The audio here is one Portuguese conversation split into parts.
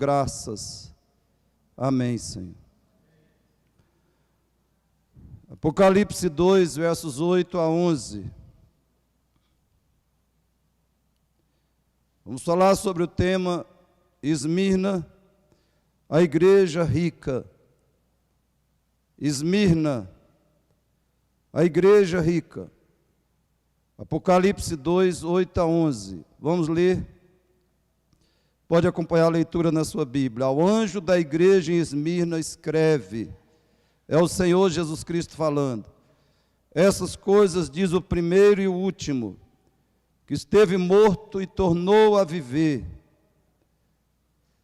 graças. Amém, Senhor. Apocalipse 2, versos 8 a 11. Vamos falar sobre o tema Esmirna, a igreja rica. Esmirna, a igreja rica. Apocalipse 2, 8 a 11. Vamos ler. Pode acompanhar a leitura na sua Bíblia. Ao anjo da igreja em Esmirna escreve, é o Senhor Jesus Cristo falando, essas coisas diz o primeiro e o último, que esteve morto e tornou a viver.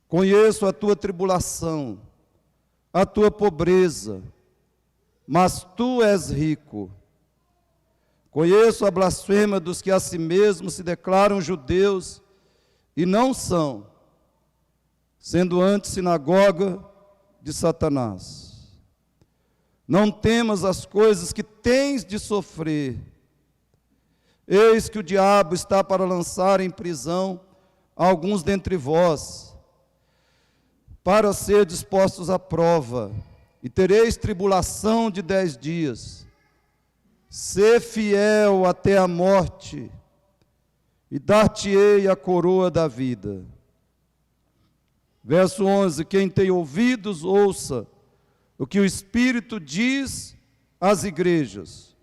Conheço a tua tribulação, a tua pobreza, mas tu és rico. Conheço a blasfêmia dos que a si mesmos se declaram judeus e não são, sendo antes sinagoga de Satanás. Não temas as coisas que tens de sofrer. Eis que o diabo está para lançar em prisão alguns dentre vós, para ser dispostos à prova, e tereis tribulação de 10 dias. Sê fiel até a morte, e dar-te-ei a coroa da vida. Verso 11, quem tem ouvidos, ouça o que o Espírito diz às igrejas.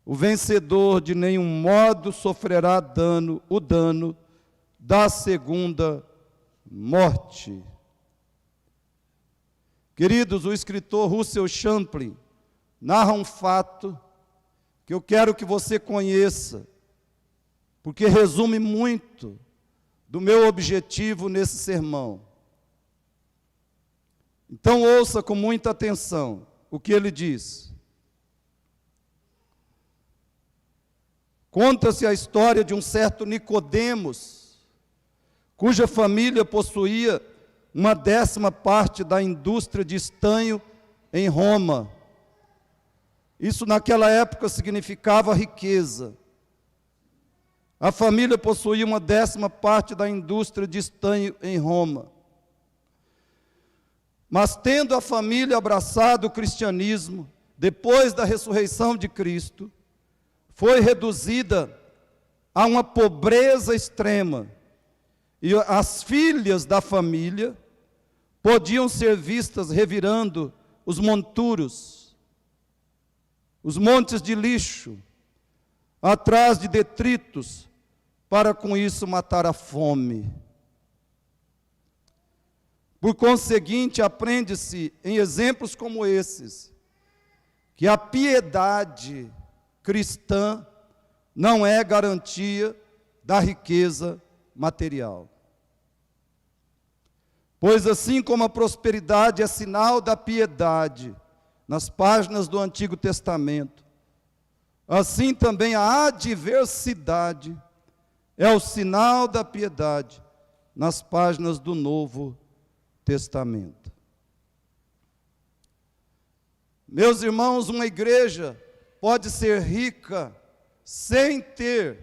O vencedor de nenhum modo sofrerá o dano da segunda morte. Queridos, o escritor Russell Champlin narra um fato que eu quero que você conheça, porque resume muito do meu objetivo nesse sermão. Então ouça com muita atenção o que ele diz. Conta-se a história de um certo Nicodemos, cuja família possuía uma 10ª parte da indústria de estanho em Roma. Isso naquela época significava riqueza. A família possuía uma 10ª parte da indústria de estanho em Roma. Mas tendo a família abraçado o cristianismo, depois da ressurreição de Cristo, foi reduzida a uma pobreza extrema. E as filhas da família podiam ser vistas revirando os monturos, os montes de lixo, atrás de detritos, para com isso matar a fome. Por conseguinte, aprende-se em exemplos como esses, que a piedade cristã não é garantia da riqueza material. Pois assim como a prosperidade é sinal da piedade, nas páginas do Antigo Testamento, assim também a adversidade é o sinal da piedade nas páginas do Novo Testamento. Meus irmãos, uma igreja pode ser rica sem ter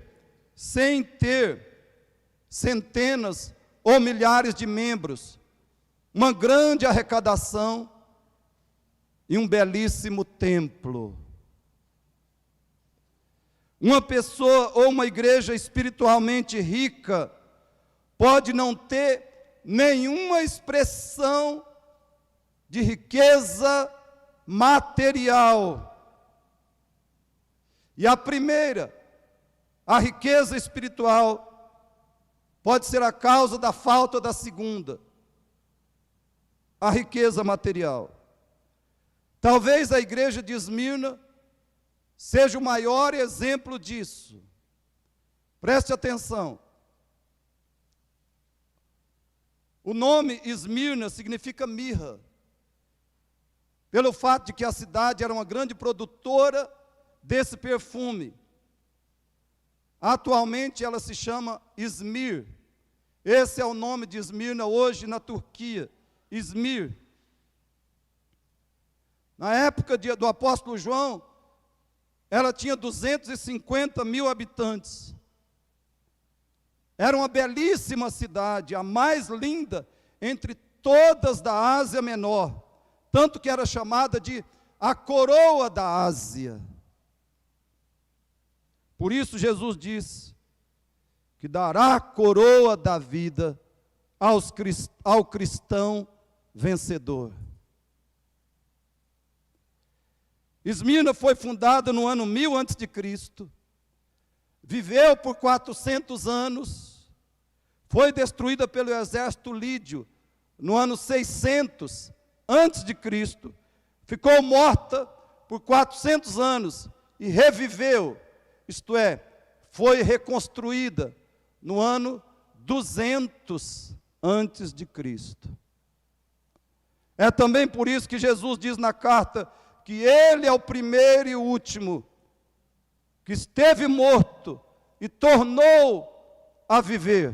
centenas ou milhares de membros, uma grande arrecadação e um belíssimo templo. Uma pessoa ou uma igreja espiritualmente rica pode não ter nenhuma expressão de riqueza material. E a primeira, a riqueza espiritual, pode ser a causa da falta da segunda, a riqueza material. Talvez a igreja de Esmirna seja o maior exemplo disso. Preste atenção. O nome Esmirna significa mirra, pelo fato de que a cidade era uma grande produtora desse perfume. Atualmente ela se chama Izmir. Esse é o nome de Esmirna hoje na Turquia, Izmir. Na época do apóstolo João, ela tinha 250 mil habitantes. Era uma belíssima cidade, a mais linda entre todas da Ásia Menor, tanto que era chamada de a coroa da Ásia. Por isso Jesus diz que dará a coroa da vida ao cristão vencedor. Esmirna foi fundada no ano 1000 a.C., viveu por 400 anos, foi destruída pelo exército lídio no ano 600 a.C., ficou morta por 400 anos e reviveu, isto é, foi reconstruída no ano 200 antes de Cristo. É também por isso que Jesus diz na carta que Ele é o primeiro e o último, que esteve morto e tornou a viver.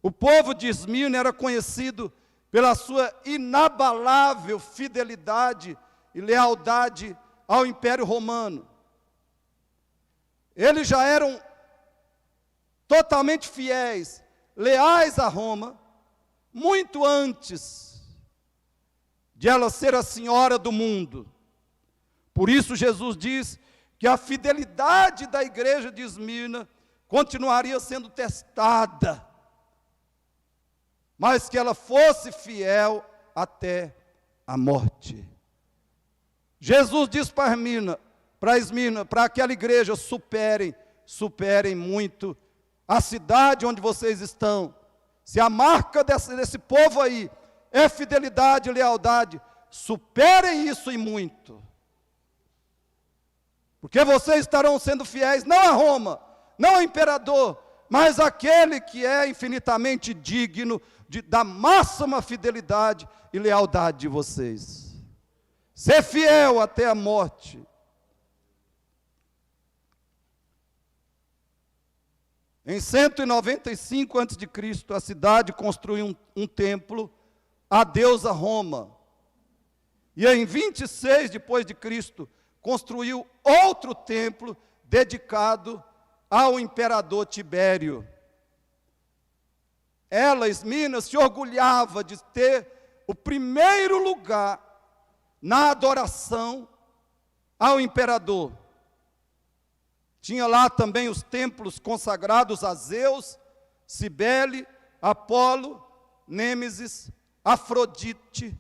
O povo de Esmirna era conhecido pela sua inabalável fidelidade e lealdade ao Império Romano. Eles já eram totalmente fiéis, leais a Roma, muito antes de ela ser a senhora do mundo. Por isso Jesus diz que a fidelidade da igreja de Esmirna continuaria sendo testada, mas que ela fosse fiel até a morte. Jesus diz para Esmirna, para aquela igreja, superem muito a cidade onde vocês estão. Se a marca desse povo aí é fidelidade e lealdade, superem isso e muito. Porque vocês estarão sendo fiéis não a Roma, não ao imperador, mas àquele que é infinitamente digno da máxima fidelidade e lealdade de vocês. Ser fiel até a morte. Em 195 a.C., a cidade construiu um templo à deusa Roma. E em 26 depois de Cristo, construiu outro templo dedicado ao imperador Tibério. Ela, Esmirna, se orgulhava de ter o primeiro lugar na adoração ao imperador. Tinha lá também os templos consagrados a Zeus, Cibele, Apolo, Nêmesis, Afrodite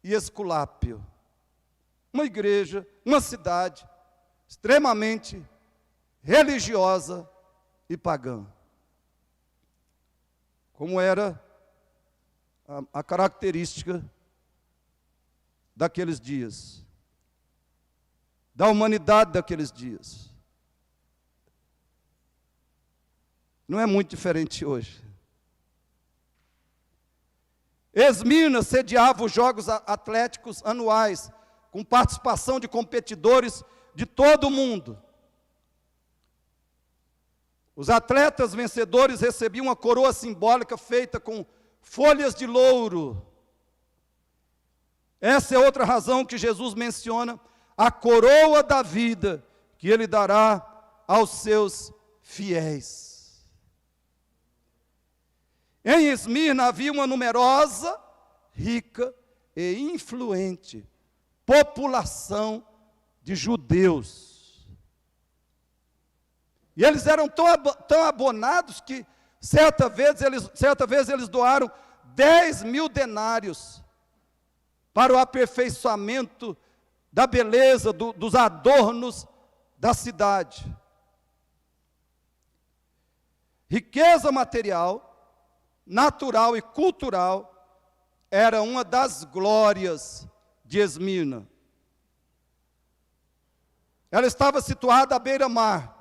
e Esculápio. Uma igreja, uma cidade extremamente religiosa e pagã. Como era a característica daqueles dias, da humanidade daqueles dias. Não é muito diferente hoje. Esmirna sediava os Jogos Atléticos anuais, com participação de competidores de todo o mundo. Os atletas vencedores recebiam uma coroa simbólica feita com folhas de louro. Essa é outra razão que Jesus menciona a coroa da vida que Ele dará aos seus fiéis. Em Esmirna havia uma numerosa, rica e influente população de judeus. E eles eram tão abonados que certa vez eles doaram 10.000 denários para o aperfeiçoamento da beleza, dos adornos da cidade. Riqueza material, natural e cultural era uma das glórias de Esmirna. Ela estava situada à beira-mar,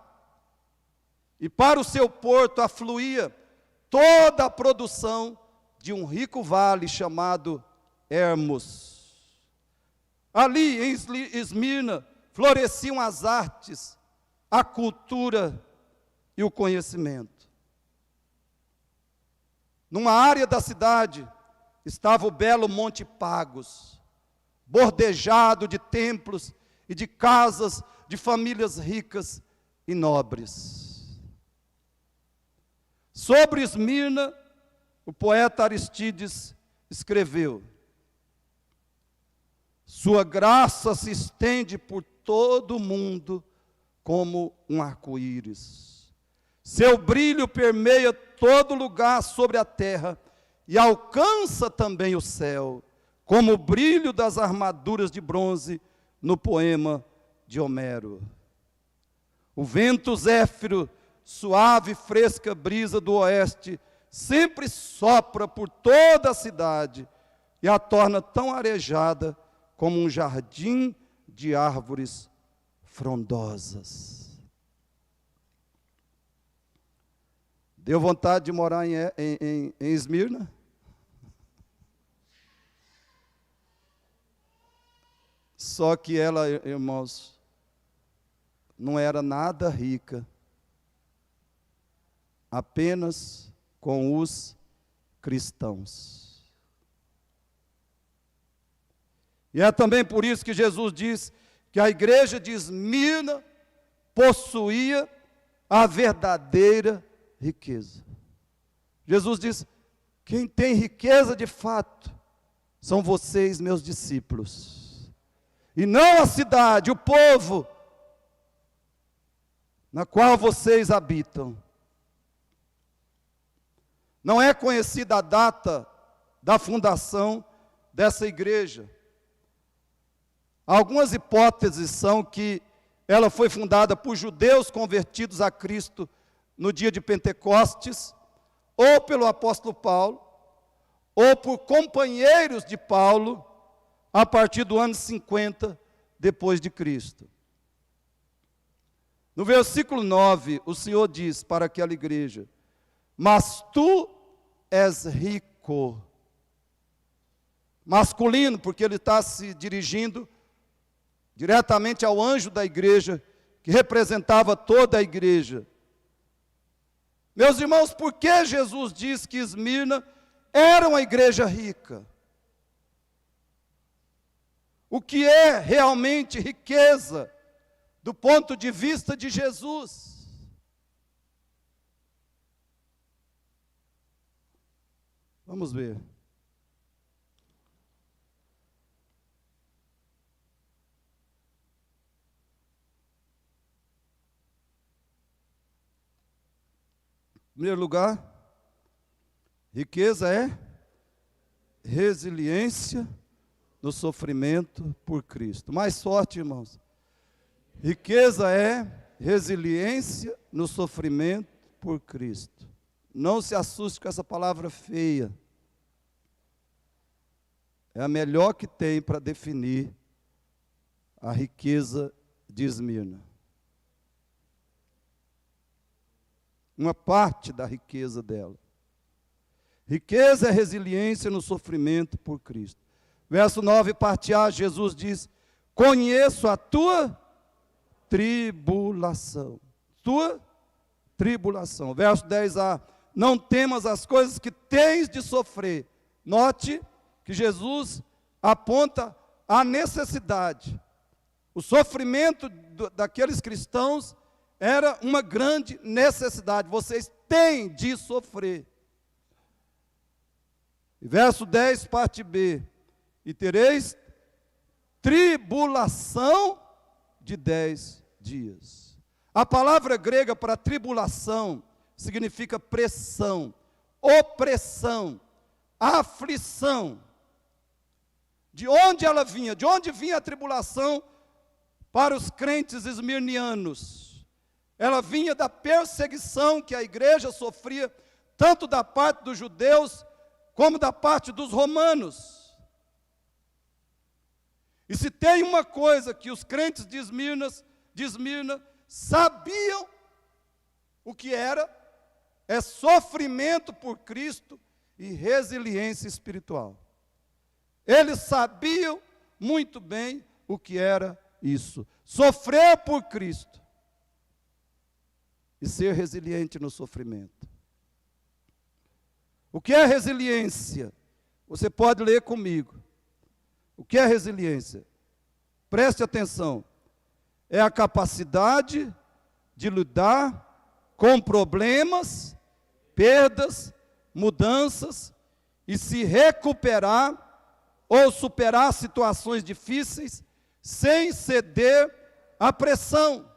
e para o seu porto afluía toda a produção de um rico vale chamado Hermos. Ali em Esmirna floresciam as artes, a cultura e o conhecimento. Numa área da cidade estava o belo Monte Pagos, bordejado de templos e de casas de famílias ricas e nobres. Sobre Esmirna, o poeta Aristides escreveu: sua graça se estende por todo o mundo como um arco-íris. Seu brilho permeia todo lugar sobre a terra e alcança também o céu, como o brilho das armaduras de bronze no poema de Homero. O vento zéfiro, suave e fresca brisa do oeste, sempre sopra por toda a cidade e a torna tão arejada como um jardim de árvores frondosas. Deu vontade de morar em Esmirna? Só que ela, irmãos, não era nada rica, apenas com os cristãos. E é também por isso que Jesus diz que a igreja de Esmirna possuía a verdadeira riqueza. Jesus diz: quem tem riqueza de fato são vocês, meus discípulos, e não a cidade, o povo na qual vocês habitam. Não é conhecida a data da fundação dessa igreja. Algumas hipóteses são que ela foi fundada por judeus convertidos a Cristo no dia de Pentecostes, ou pelo apóstolo Paulo, ou por companheiros de Paulo, a partir do ano 50 depois de Cristo. No versículo 9, o Senhor diz para aquela igreja: mas tu és rico. Masculino, porque ele está se dirigindo diretamente ao anjo da igreja, que representava toda a igreja. Meus irmãos, por que Jesus diz que Esmirna era uma igreja rica? O que é realmente riqueza do ponto de vista de Jesus? Vamos ver. Em primeiro lugar, riqueza é resiliência no sofrimento por Cristo. Mais forte, irmãos. Riqueza é resiliência no sofrimento por Cristo. Não se assuste com essa palavra feia. É a melhor que tem para definir a riqueza de Esmirna. Uma parte da riqueza dela. Riqueza é resiliência no sofrimento por Cristo. Verso 9, parte A, Jesus diz: conheço a tua tribulação. Tua tribulação. Verso 10a, não temas as coisas que tens de sofrer. Note que Jesus aponta a necessidade. O sofrimento daqueles cristãos era uma grande necessidade. Vocês têm de sofrer. Verso 10, parte B. E tereis tribulação de 10 dias. A palavra grega para tribulação significa pressão, opressão, aflição. De onde ela vinha? De onde vinha a tribulação para os crentes esmirnianos? Ela vinha da perseguição que a igreja sofria, tanto da parte dos judeus, como da parte dos romanos. E se tem uma coisa que os crentes de Esmirna sabiam o que era, é sofrimento por Cristo e resiliência espiritual. Eles sabiam muito bem o que era isso. Sofrer por Cristo e ser resiliente no sofrimento. O que é resiliência? Você pode ler comigo. O que é resiliência? Preste atenção. É a capacidade de lidar com problemas perdas, mudanças e se recuperar ou superar situações difíceis sem ceder à pressão.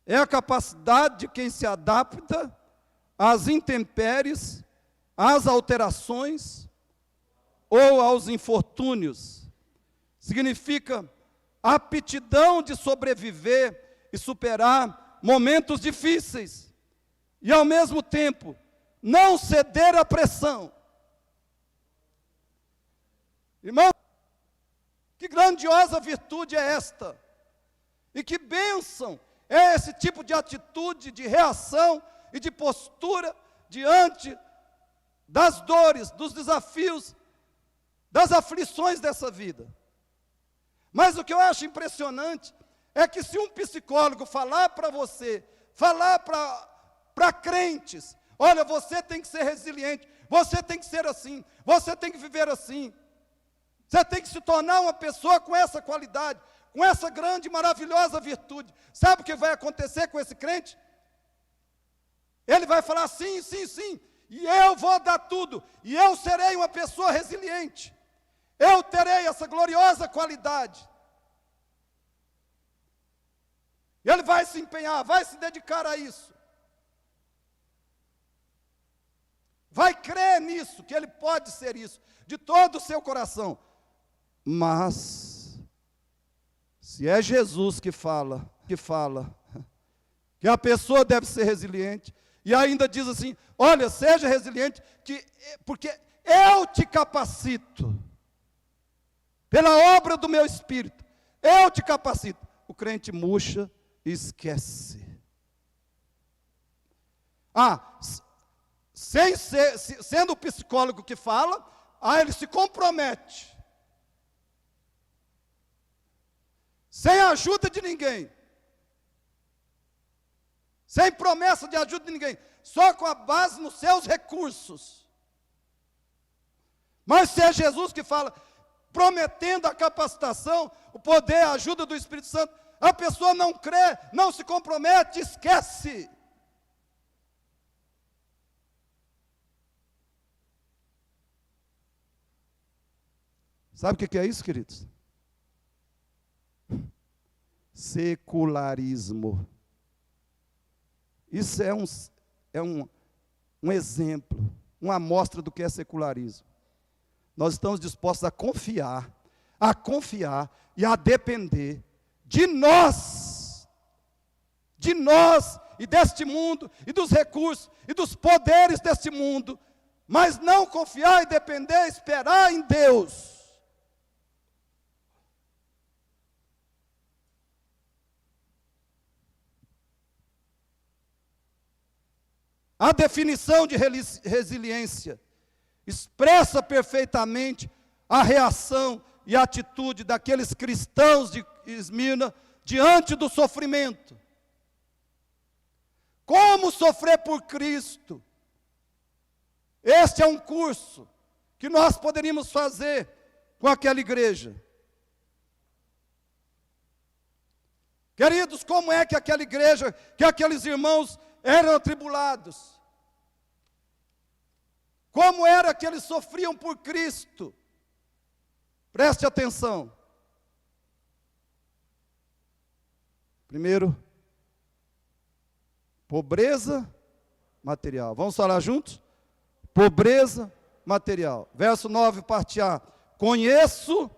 É a capacidade de quem se adapta às intempéries, às alterações ou aos infortúnios. Significa aptidão de sobreviver e superar momentos difíceis e, ao mesmo tempo, não ceder à pressão. Irmão, que grandiosa virtude é esta! E que bênção é esse tipo de atitude, de reação e de postura diante das dores, dos desafios, das aflições dessa vida. Mas o que eu acho impressionante é que se um psicólogo falar para você, falar para crentes, olha, você tem que ser resiliente, você tem que ser assim, você tem que viver assim, você tem que se tornar uma pessoa com essa qualidade, com essa grande e maravilhosa virtude. Sabe o que vai acontecer com esse crente? Ele vai falar sim, sim, sim, e eu vou dar tudo, e eu serei uma pessoa resiliente, eu terei essa gloriosa qualidade. Ele vai se empenhar, vai se dedicar a isso. Vai crer nisso, que ele pode ser isso, de todo o seu coração. Mas, se é Jesus que fala que a pessoa deve ser resiliente, e ainda diz assim, olha, seja resiliente, porque eu te capacito, pela obra do meu Espírito, eu te capacito. O crente murcha e esquece. Sendo o psicólogo que fala, ele se compromete. Sem a ajuda de ninguém. Sem promessa de ajuda de ninguém. Só com a base nos seus recursos. Mas se é Jesus que fala, prometendo a capacitação, o poder, a ajuda do Espírito Santo, a pessoa não crê, não se compromete, esquece. Sabe o que é isso, queridos? Secularismo. Isso é um exemplo, uma amostra do que é secularismo. Nós estamos dispostos a confiar e a depender de nós e deste mundo, e dos recursos, e dos poderes deste mundo, mas não confiar e depender, esperar em Deus. A definição de resiliência expressa perfeitamente a reação e a atitude daqueles cristãos de Esmirna diante do sofrimento. Como sofrer por Cristo? Este é um curso que nós poderíamos fazer com aquela igreja. Queridos, como é que aquela igreja, que aqueles irmãos eram atribulados? Como era que eles sofriam por Cristo? Preste atenção. Primeiro, pobreza material. Vamos falar juntos? Pobreza material. Verso 9, parte A. Conheço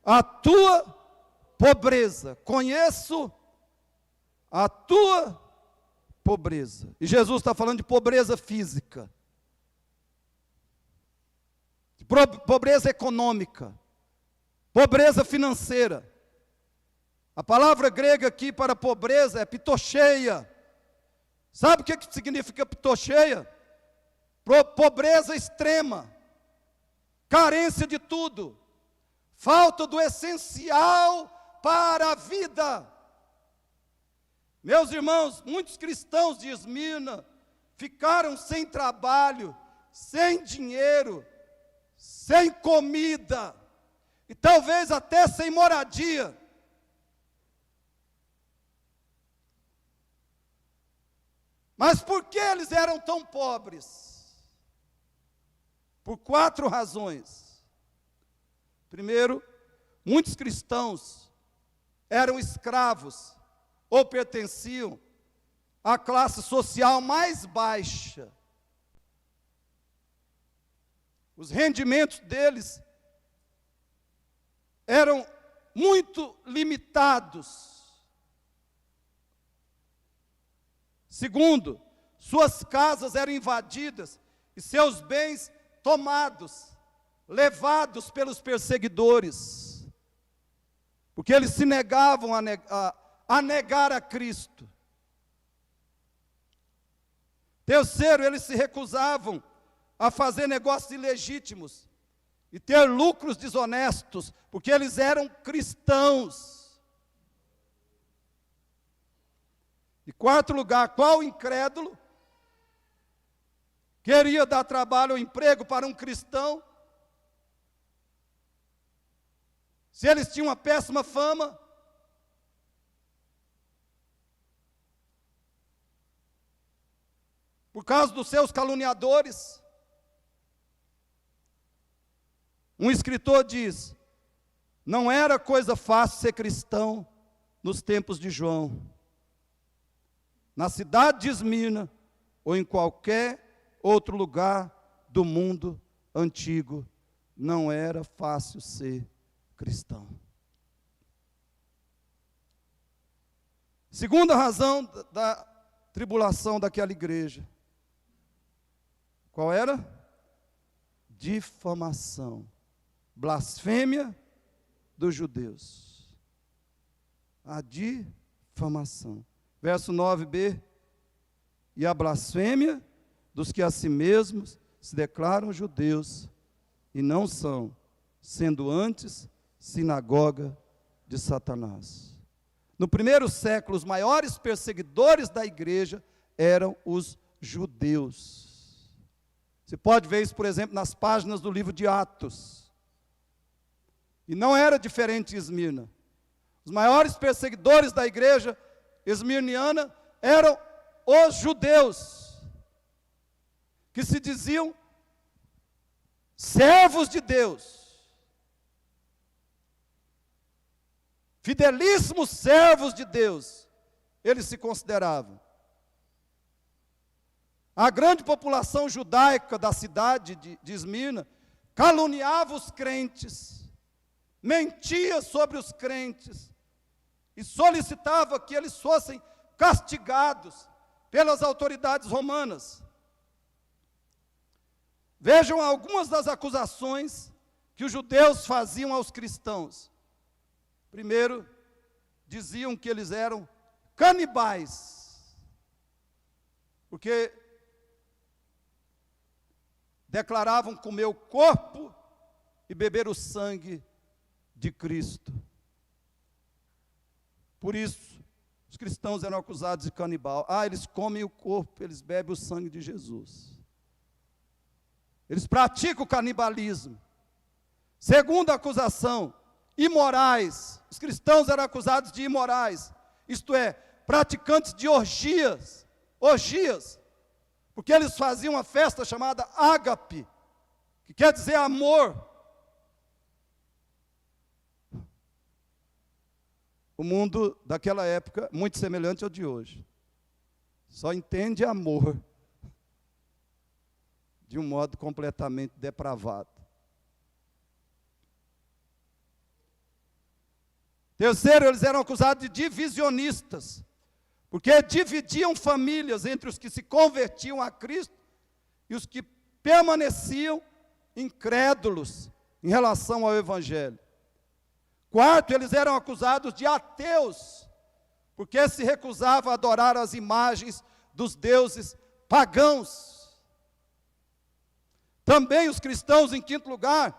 a tua pobreza. Conheço a tua pobreza. E Jesus está falando de pobreza física. De pobreza econômica. Pobreza financeira. A palavra grega aqui para pobreza é pitocheia. Sabe o que significa pitocheia? Pobreza extrema, carência de tudo, falta do essencial para a vida. Meus irmãos, muitos cristãos de Esmirna ficaram sem trabalho, sem dinheiro, sem comida, e talvez até sem moradia. Mas por que eles eram tão pobres? Por 4 razões. Primeiro, muitos cristãos eram escravos ou pertenciam à classe social mais baixa. Os rendimentos deles eram muito limitados. Segundo, suas casas eram invadidas e seus bens tomados, levados pelos perseguidores, porque eles se negavam a negar a Cristo. Terceiro, eles se recusavam a fazer negócios ilegítimos e ter lucros desonestos, porque eles eram cristãos. Em quarto lugar, qual incrédulo queria dar trabalho ou emprego para um cristão, se eles tinham uma péssima fama? Por causa dos seus caluniadores. Um escritor diz: não era coisa fácil ser cristão nos tempos de João. Na cidade de Esmirna, ou em qualquer outro lugar do mundo antigo, não era fácil ser cristão. Segunda razão da tribulação daquela igreja. Qual era? Difamação, blasfêmia dos judeus. A difamação. Verso 9b, e a blasfêmia dos que a si mesmos se declaram judeus e não são, sendo antes sinagoga de Satanás. No primeiro século, os maiores perseguidores da igreja eram os judeus. Você pode ver isso, por exemplo, nas páginas do livro de Atos. E não era diferente em Esmirna. Os maiores perseguidores da igreja esmirniana eram os judeus, que se diziam servos de Deus, fidelíssimos servos de Deus, eles se consideravam. A grande população judaica da cidade de Esmirna caluniava os crentes, mentia sobre os crentes, e solicitava que eles fossem castigados pelas autoridades romanas. Vejam algumas das acusações que os judeus faziam aos cristãos. Primeiro, diziam que eles eram canibais, porque declaravam comer o corpo e beber o sangue de Cristo. Por isso, os cristãos eram acusados de canibal. Eles comem o corpo, eles bebem o sangue de Jesus. Eles praticam o canibalismo. Segunda acusação, imorais. Os cristãos eram acusados de imorais, isto é, praticantes de orgias, porque eles faziam uma festa chamada ágape, que quer dizer amor. O mundo daquela época, muito semelhante ao de hoje, só entende amor de um modo completamente depravado. Terceiro, eles eram acusados de divisionistas, porque dividiam famílias entre os que se convertiam a Cristo e os que permaneciam incrédulos em relação ao Evangelho. Quarto, eles eram acusados de ateus, porque se recusavam a adorar as imagens dos deuses pagãos. Também os cristãos, em quinto lugar,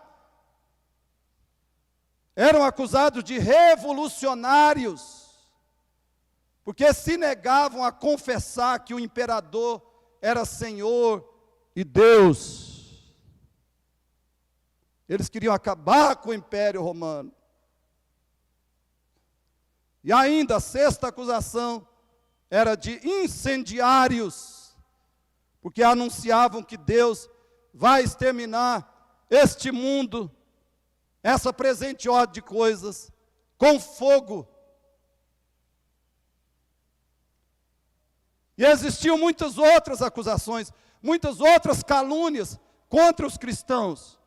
eram acusados de revolucionários, porque se negavam a confessar que o imperador era Senhor e Deus. Eles queriam acabar com o Império Romano. E ainda, a sexta acusação era de incendiários, porque anunciavam que Deus vai exterminar este mundo, essa presente ordem de coisas, com fogo. E existiam muitas outras acusações, muitas outras calúnias contra os cristãos.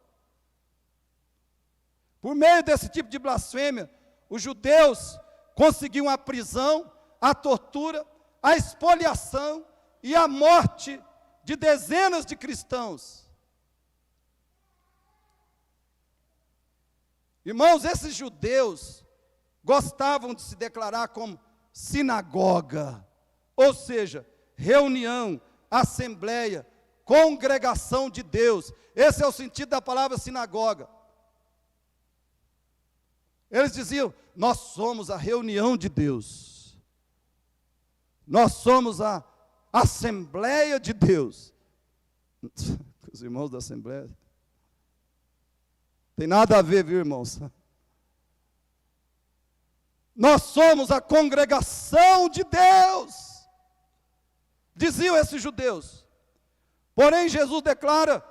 Por meio desse tipo de blasfêmia, os judeus conseguiam a prisão, a tortura, a expoliação e a morte de dezenas de cristãos. Irmãos, esses judeus gostavam de se declarar como sinagoga, ou seja, reunião, assembleia, congregação de Deus. Esse é o sentido da palavra sinagoga. Eles diziam: nós somos a reunião de Deus, nós somos a Assembleia de Deus. Os irmãos da Assembleia tem nada a ver, viu, irmãos? Nós somos a congregação de Deus, diziam esses judeus. Porém, Jesus declara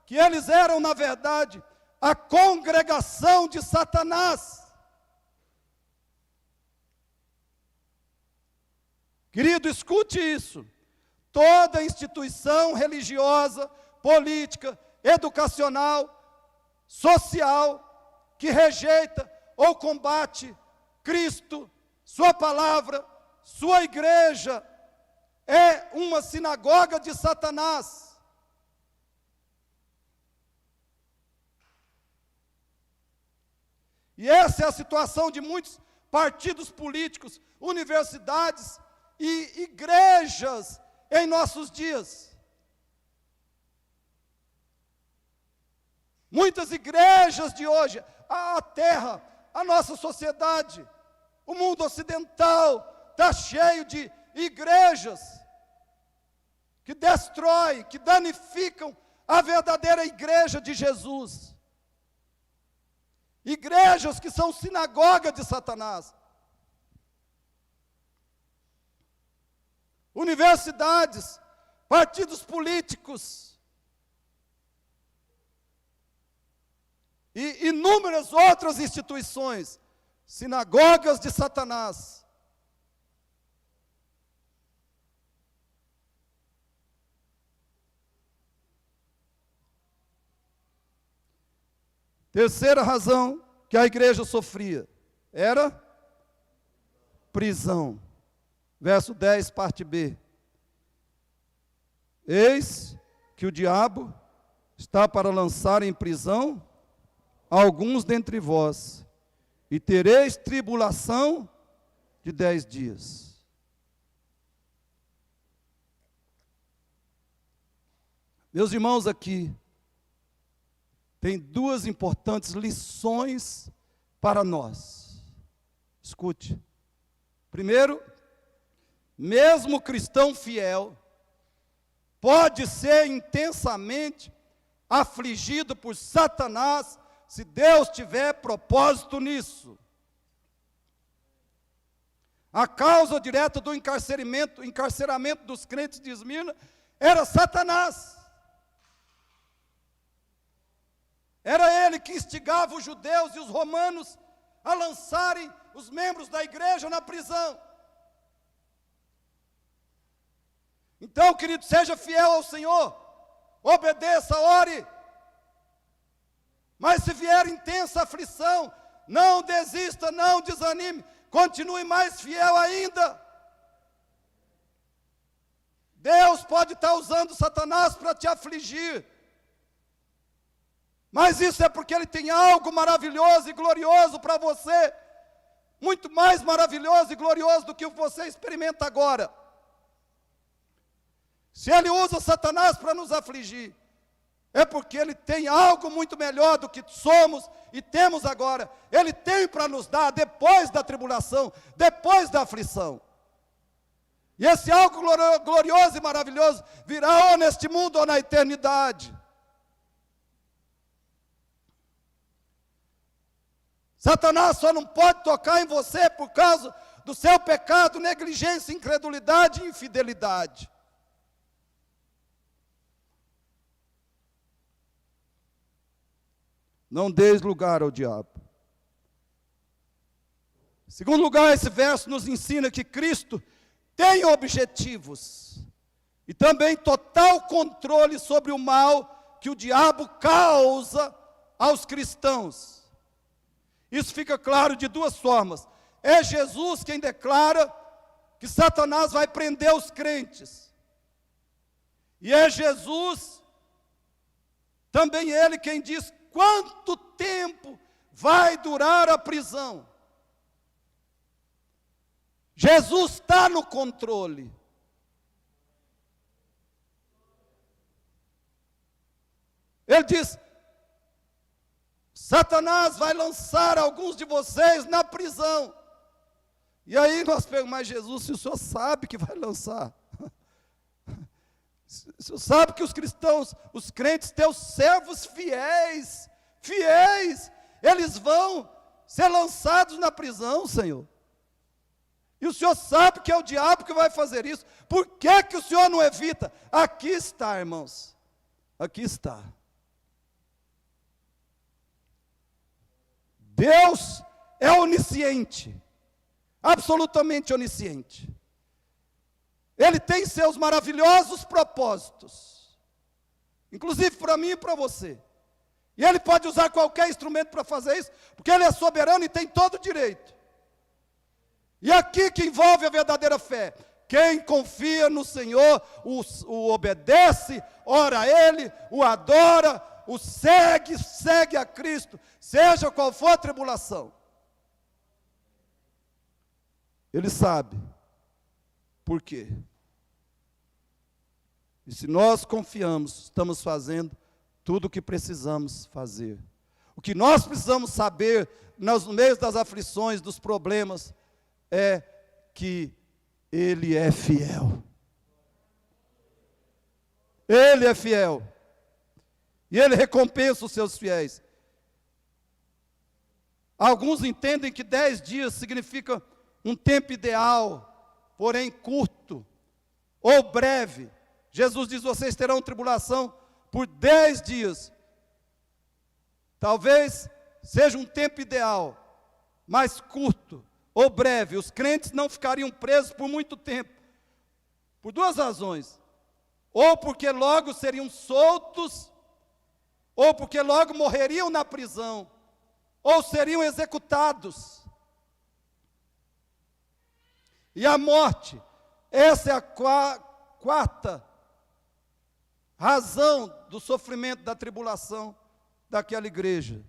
que eles eram, na verdade, a congregação de Satanás. Querido, escute isso. Toda instituição religiosa, política, educacional, social, que rejeita ou combate Cristo, sua palavra, sua igreja, é uma sinagoga de Satanás. E essa é a situação de muitos partidos políticos, universidades e igrejas em nossos dias. Muitas igrejas de hoje, a terra, a nossa sociedade, o mundo ocidental está cheio de igrejas que destroem, que danificam a verdadeira igreja de Jesus. Igrejas que são sinagoga de Satanás. Universidades, partidos políticos e inúmeras outras instituições, sinagogas de Satanás. Terceira razão que a igreja sofria era prisão. Verso 10, parte B. Eis que o diabo está para lançar em prisão alguns dentre vós, e tereis tribulação de 10 dias. Meus irmãos, aqui tem duas importantes lições para nós. Escute. Primeiro, mesmo cristão fiel pode ser intensamente afligido por Satanás, se Deus tiver propósito nisso. A causa direta do encarceramento dos crentes de Esmirna era Satanás. Era ele que instigava os judeus e os romanos a lançarem os membros da igreja na prisão. Então, querido, seja fiel ao Senhor, obedeça, ore. Mas se vier intensa aflição, não desista, não desanime, continue mais fiel ainda. Deus pode estar usando Satanás para te afligir, mas isso é porque Ele tem algo maravilhoso e glorioso para você, muito mais maravilhoso e glorioso do que você experimenta agora. Se Ele usa Satanás para nos afligir, é porque Ele tem algo muito melhor do que somos e temos agora. Ele tem para nos dar depois da tribulação, depois da aflição. E esse algo glorioso e maravilhoso virá ou neste mundo ou na eternidade. Satanás só não pode tocar em você por causa do seu pecado, negligência, incredulidade e infidelidade. Não deis lugar ao diabo. Em segundo lugar, esse verso nos ensina que Cristo tem objetivos e também total controle sobre o mal que o diabo causa aos cristãos. Isso fica claro de duas formas. É Jesus quem declara que Satanás vai prender os crentes. E é Jesus, também ele, quem diz quanto tempo vai durar a prisão. Jesus está no controle. Ele diz: Satanás vai lançar alguns de vocês na prisão. E aí nós perguntamos: mas Jesus, se o Senhor sabe que vai lançar, o Senhor sabe que os cristãos, os crentes, teus servos fiéis, eles vão ser lançados na prisão, Senhor. E o Senhor sabe que é o diabo que vai fazer isso. Por que que o Senhor não evita? Aqui está, irmãos. Aqui está. Deus é onisciente. Absolutamente onisciente. Ele tem seus maravilhosos propósitos. Inclusive para mim e para você. E Ele pode usar qualquer instrumento para fazer isso, porque Ele é soberano e tem todo o direito. E aqui que envolve a verdadeira fé. Quem confia no Senhor, o obedece, ora a Ele, o adora, o segue a Cristo, seja qual for a tribulação. Ele sabe por quê. E se nós confiamos, estamos fazendo tudo o que precisamos fazer. O que nós precisamos saber, no meio das aflições, dos problemas, é que Ele é fiel. Ele é fiel. E Ele recompensa os seus fiéis. Alguns entendem que 10 dias significa um tempo ideal, porém curto, ou breve. Jesus diz: vocês terão tribulação por 10 dias. Talvez seja um tempo ideal, mas curto ou breve. Os crentes não ficariam presos por muito tempo, por duas razões: ou porque logo seriam soltos, ou porque logo morreriam na prisão, ou seriam executados. E a morte, essa é a quarta razão do sofrimento, da tribulação daquela igreja.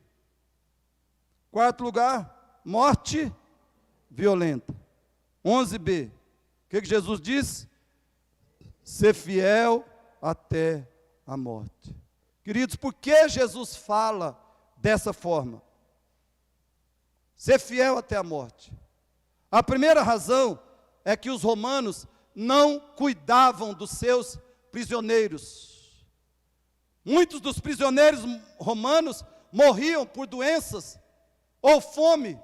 Quarto lugar, morte violenta. 11b, o que Jesus diz? Ser fiel até a morte. Queridos, por que Jesus fala dessa forma? Ser fiel até a morte. A primeira razão é que os romanos não cuidavam dos seus prisioneiros. Muitos dos prisioneiros romanos morriam por doenças, ou fome,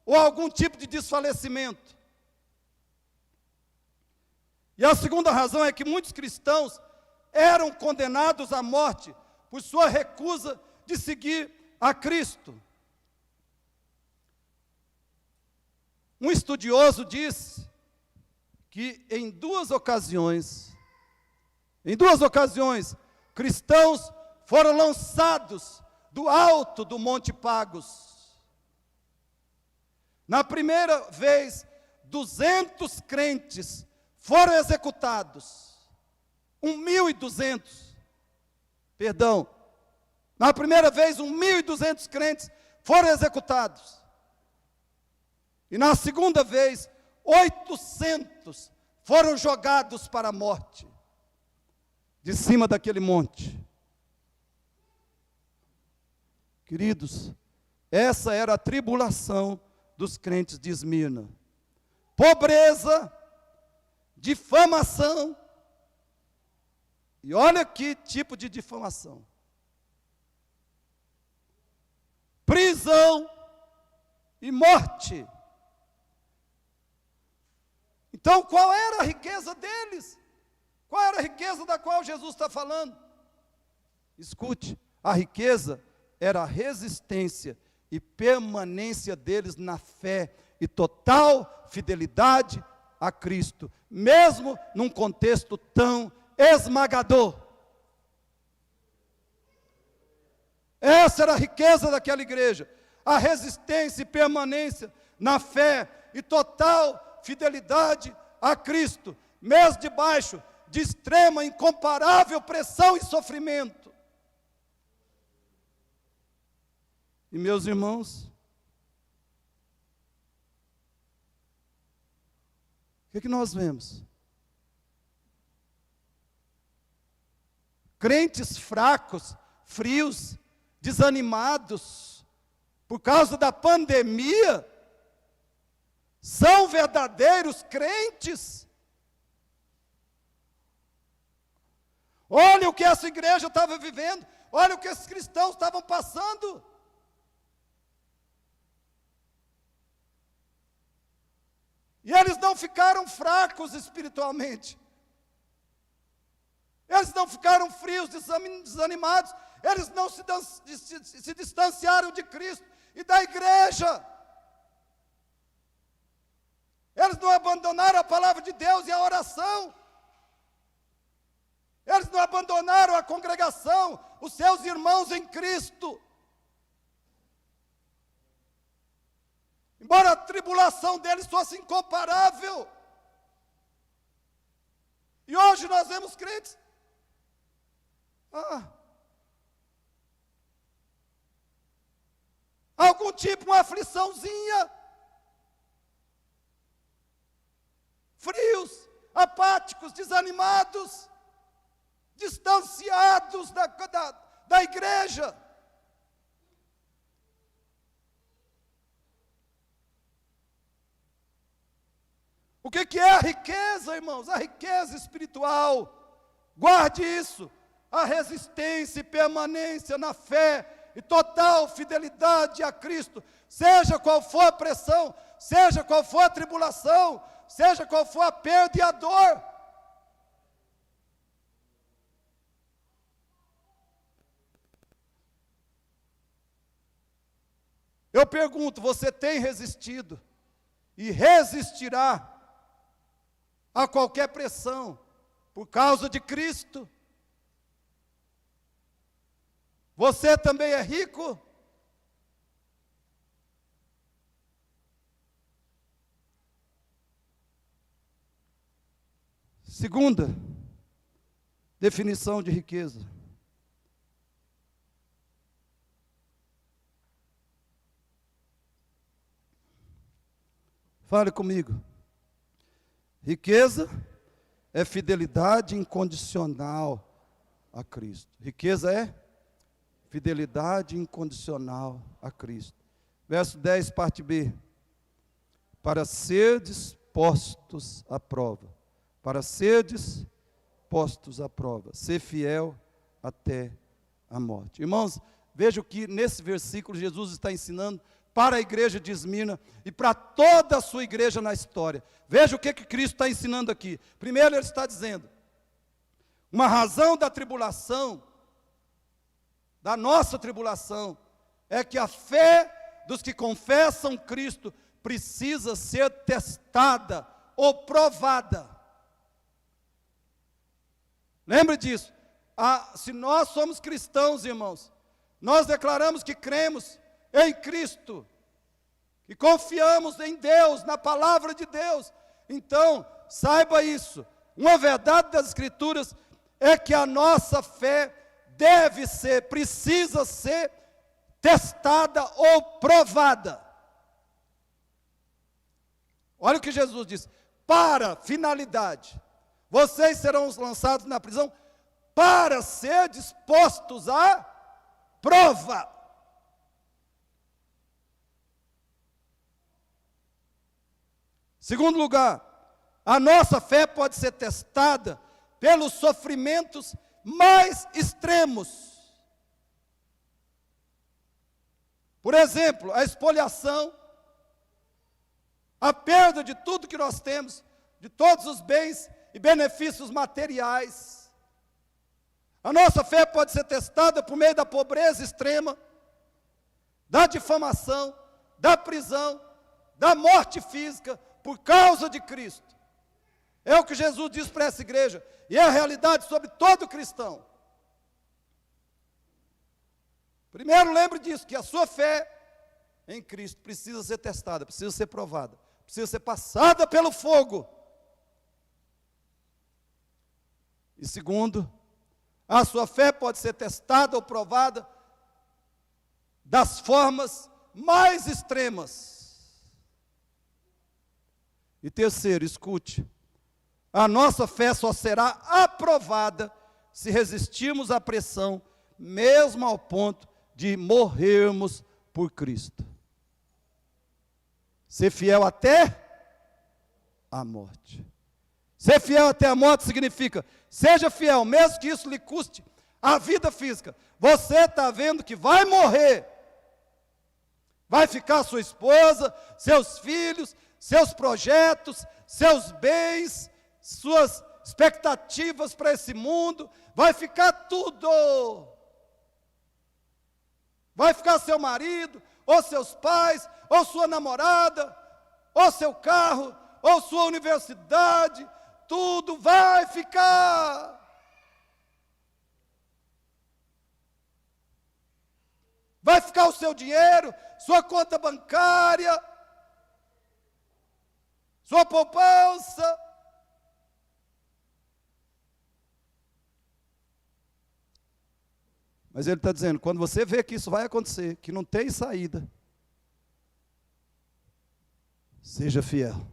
ou algum tipo de desfalecimento. E a segunda razão é que muitos cristãos eram condenados à morte por sua recusa de seguir a Cristo. Um estudioso diz que em duas ocasiões, cristãos foram lançados do alto do Monte Pagos. Na primeira vez, 200 crentes foram executados. 1.200. Perdão. Na primeira vez, 1.200 crentes foram executados. E na segunda vez, 800 foram jogados para a morte, de cima daquele monte. Queridos, essa era a tribulação dos crentes de Esmirna. Pobreza, difamação, e olha que tipo de difamação. Prisão e morte. Então, qual era a riqueza deles? Qual era a riqueza da qual Jesus está falando? Escute, a riqueza era a resistência e permanência deles na fé e total fidelidade a Cristo, mesmo num contexto tão esmagador. Essa era a riqueza daquela igreja, a resistência e permanência na fé e total fidelidade a Cristo, mesmo debaixo de extrema, incomparável pressão e sofrimento. E meus irmãos, o que nós vemos? Crentes fracos, frios, desanimados, por causa da pandemia, são verdadeiros crentes. Olha o que essa igreja estava vivendo, olha o que esses cristãos estavam passando. E eles não ficaram fracos espiritualmente. Eles não ficaram frios, desanimados. Eles não se distanciaram de Cristo e da igreja. Eles não abandonaram a palavra de Deus e a oração. Eles não abandonaram a congregação, os seus irmãos em Cristo. Embora a tribulação deles fosse incomparável. E hoje nós vemos crentes. Algum tipo, uma afliçãozinha. Frios, apáticos, desanimados, distanciados da igreja. O que é a riqueza, irmãos? A riqueza espiritual. Guarde isso. A resistência e permanência na fé e total fidelidade a Cristo. Seja qual for a pressão, seja qual for a tribulação, seja qual for a perda e a dor. Eu pergunto, você tem resistido e resistirá a qualquer pressão por causa de Cristo? Você também é rico? Segunda definição de riqueza. Fale comigo. Riqueza é fidelidade incondicional a Cristo. Riqueza é fidelidade incondicional a Cristo. Verso 10, parte B. Para serdes postos à prova. Para serdes postos à prova. Ser fiel até a morte. Irmãos, vejam que nesse versículo Jesus está ensinando para a igreja de Esmirna e para toda a sua igreja na história. Veja o que Cristo está ensinando aqui. Primeiro ele está dizendo, uma razão da tribulação, da nossa tribulação, é que a fé dos que confessam Cristo precisa ser testada ou provada. Lembre disso. Se nós somos cristãos, irmãos, nós declaramos que cremos em Cristo, e confiamos em Deus, na palavra de Deus. Então, saiba isso, uma verdade das Escrituras é que a nossa fé precisa ser testada ou provada. Olha o que Jesus diz, para finalidade, vocês serão lançados na prisão para ser dispostos à prova. Segundo lugar, a nossa fé pode ser testada pelos sofrimentos mais extremos. Por exemplo, a espoliação, a perda de tudo que nós temos, de todos os bens e benefícios materiais. A nossa fé pode ser testada por meio da pobreza extrema, da difamação, da prisão, da morte física, por causa de Cristo. É o que Jesus diz para essa igreja, e é a realidade sobre todo cristão. Primeiro, lembre disso, que a sua fé em Cristo precisa ser testada, precisa ser provada, precisa ser passada pelo fogo. E segundo, a sua fé pode ser testada ou provada das formas mais extremas. E terceiro, escute, a nossa fé só será aprovada se resistirmos à pressão, mesmo ao ponto de morrermos por Cristo. Ser fiel até a morte. Ser fiel até a morte significa, seja fiel, mesmo que isso lhe custe a vida física. Você está vendo que vai morrer. Vai ficar sua esposa, seus filhos, seus projetos, seus bens, suas expectativas para esse mundo, vai ficar tudo. Vai ficar seu marido, ou seus pais, ou sua namorada, ou seu carro, ou sua universidade, tudo vai ficar. Vai ficar o seu dinheiro, sua conta bancária, sua poupança. Mas ele está dizendo, quando você vê que isso vai acontecer, que não tem saída, seja fiel.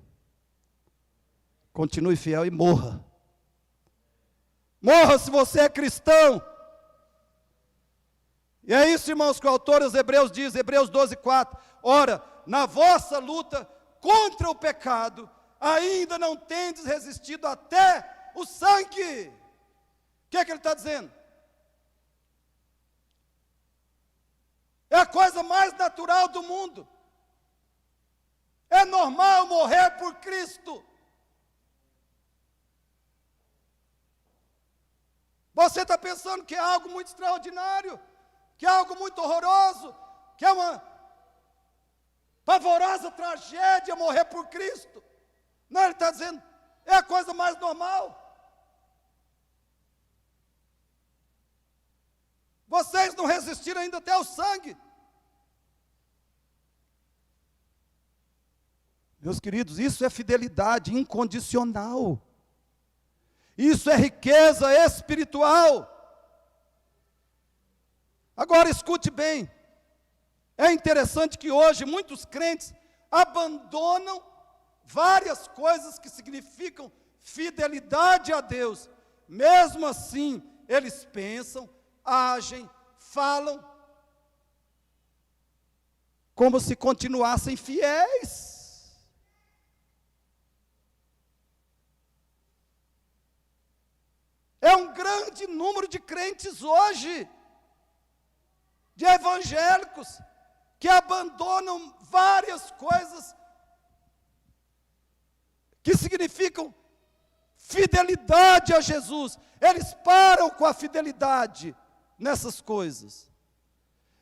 Continue fiel e morra. Morra se você é cristão. E é isso, irmãos, que o autor aos Hebreus diz, Hebreus 12:4. Ora, na vossa luta contra o pecado, ainda não tendes resistido até o sangue. O que é que ele está dizendo? É a coisa mais natural do mundo. É normal morrer por Cristo. Você está pensando que é algo muito extraordinário, que é algo muito horroroso, que é uma pavorosa tragédia morrer por Cristo. Não, ele está dizendo, é a coisa mais normal. Vocês não resistiram ainda até o sangue. Meus queridos, isso é fidelidade incondicional. Isso é riqueza espiritual. Agora escute bem. É interessante que hoje muitos crentes abandonam várias coisas que significam fidelidade a Deus. Mesmo assim, eles pensam, agem, falam como se continuassem fiéis. É um grande número de crentes hoje, de evangélicos, que abandonam várias coisas que significam fidelidade a Jesus. Eles param com a fidelidade nessas coisas.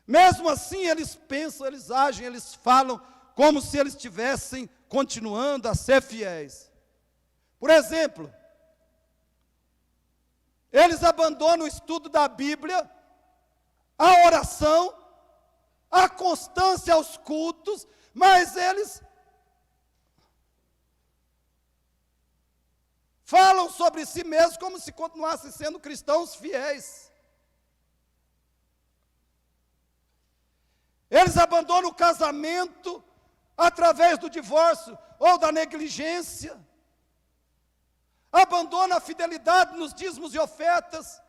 Mesmo assim, eles pensam, eles agem, eles falam como se eles estivessem continuando a ser fiéis. Por exemplo, eles abandonam o estudo da Bíblia, a oração, a constância aos cultos, mas eles falam sobre si mesmos como se continuassem sendo cristãos fiéis. Eles abandonam o casamento através do divórcio ou da negligência. Abandonam a fidelidade nos dízimos e ofertas.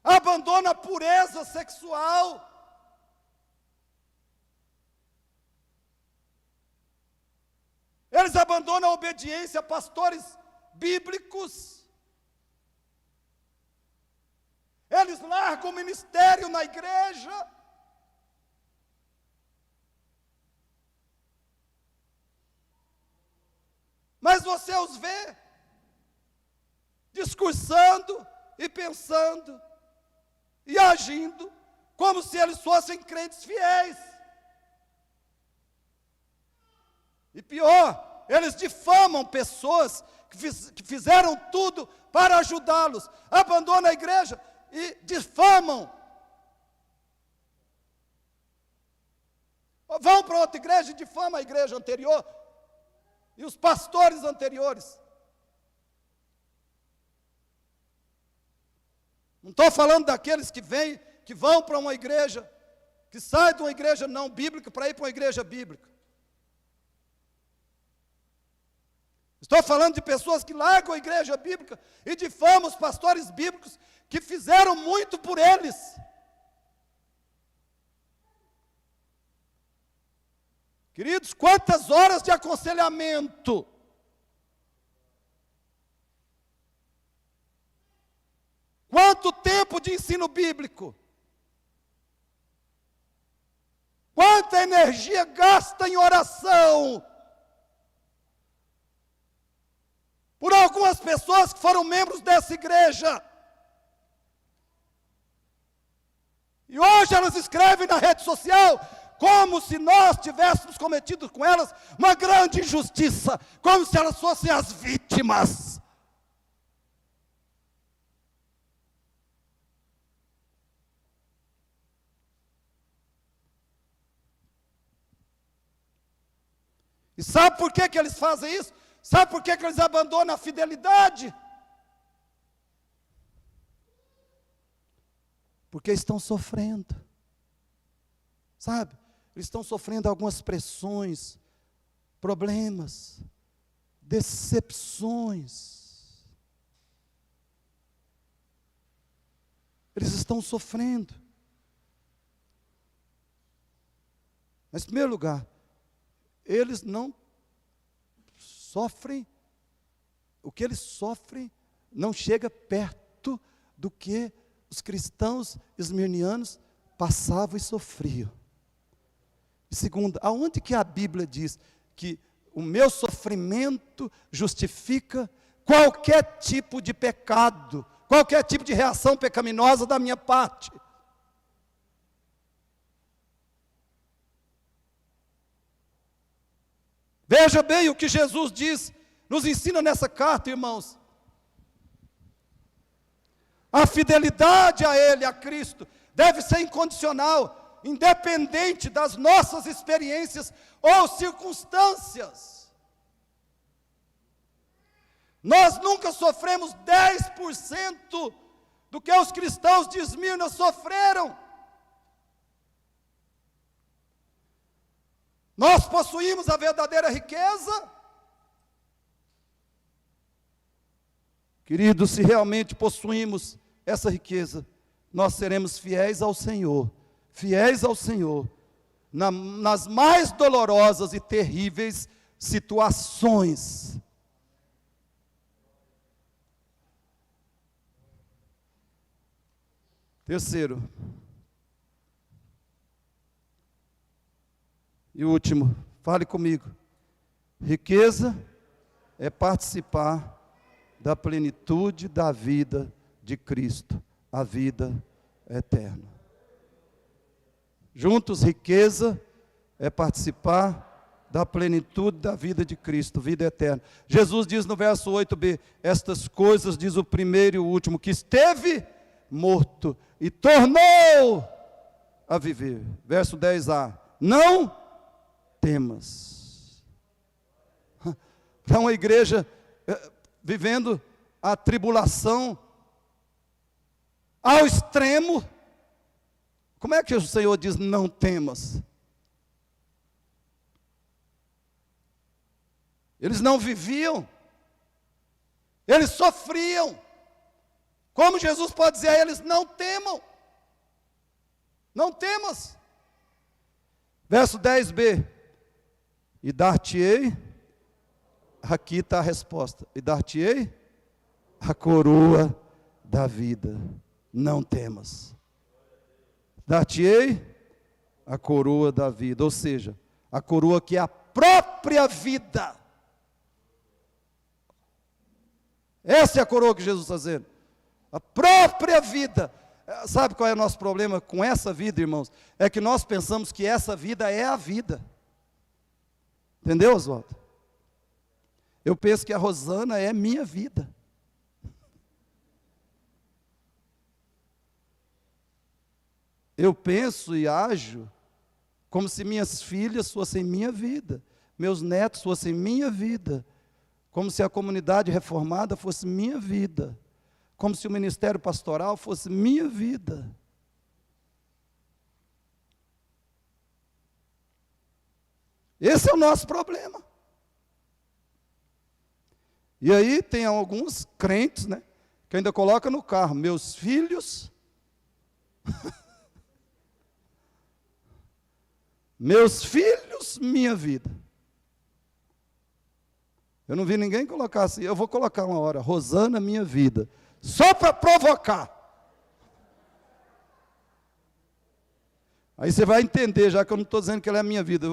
Abandonam a pureza sexual. Eles abandonam a obediência a pastores bíblicos. Eles largam o ministério na igreja. mas você os vê discursando e pensando e agindo como se eles fossem crentes fiéis. E pior, eles difamam pessoas que fizeram tudo para ajudá-los, abandonam a igreja e difamam. Vão para outra igreja e difamam a igreja anterior e os pastores anteriores. Não estou falando daqueles que vão para uma igreja, que saem de uma igreja não bíblica para ir para uma igreja bíblica. Estou falando de pessoas que largam a igreja bíblica e difamam os pastores bíblicos que fizeram muito por eles. Queridos, quantas horas de aconselhamento, quanto tempo de ensino bíblico, quanta energia gasta em oração, por algumas pessoas que foram membros dessa igreja, e hoje elas escrevem na rede social, como se nós tivéssemos cometido com elas uma grande injustiça, como se elas fossem as vítimas. E sabe por que eles fazem isso? Sabe por que eles abandonam a fidelidade? Porque estão sofrendo. Sabe? Eles estão sofrendo algumas pressões, problemas, decepções. Eles estão sofrendo. Mas, em primeiro lugar, eles não sofrem, o que eles sofrem não chega perto do que os cristãos esmirnianos passavam e sofriam. E segundo, aonde que a Bíblia diz que o meu sofrimento justifica qualquer tipo de pecado, qualquer tipo de reação pecaminosa da minha parte? Veja bem o que Jesus diz, nos ensina nessa carta, irmãos. A fidelidade a Ele, a Cristo, deve ser incondicional, independente das nossas experiências ou circunstâncias. Nós nunca sofremos 10% do que os cristãos de Esmirna sofreram. Nós possuímos a verdadeira riqueza? Queridos, se realmente possuímos essa riqueza, nós seremos fiéis ao Senhor, nas mais dolorosas e terríveis situações. Terceiro, e último, fale comigo. Riqueza é participar da plenitude da vida de Cristo, a vida eterna. Juntos, riqueza é participar da plenitude da vida de Cristo, vida eterna. Jesus diz no verso 8b, estas coisas diz o primeiro e o último, que esteve morto e tornou a viver. Verso 10a, não temas. Para uma igreja vivendo a tribulação ao extremo, como é que o Senhor diz não temas? Eles não viviam, eles sofriam. Como Jesus pode dizer a eles, não temam, não temas. Verso 10b, e dar-te-ei, aqui está a resposta, e dar-te-ei a coroa da vida, não temas. Dar-te-ei a coroa da vida, ou seja, a coroa que é a própria vida. Essa é a coroa que Jesus está dizendo. A própria vida. Sabe qual é o nosso problema com essa vida, irmãos? É que nós pensamos que essa vida é a vida. Entendeu, Oswaldo? Eu penso que a Rosana é minha vida. Eu penso e ajo como se minhas filhas fossem minha vida, meus netos fossem minha vida, como se a comunidade reformada fosse minha vida, como se o ministério pastoral fosse minha vida. Esse é o nosso problema. E aí tem alguns crentes, né, que ainda colocam no carro, meus filhos, meus filhos, minha vida. Eu não vi ninguém colocar assim, eu vou colocar uma hora, Rosana, minha vida, só para provocar. Aí você vai entender, já que eu não estou dizendo que ela é a minha vida,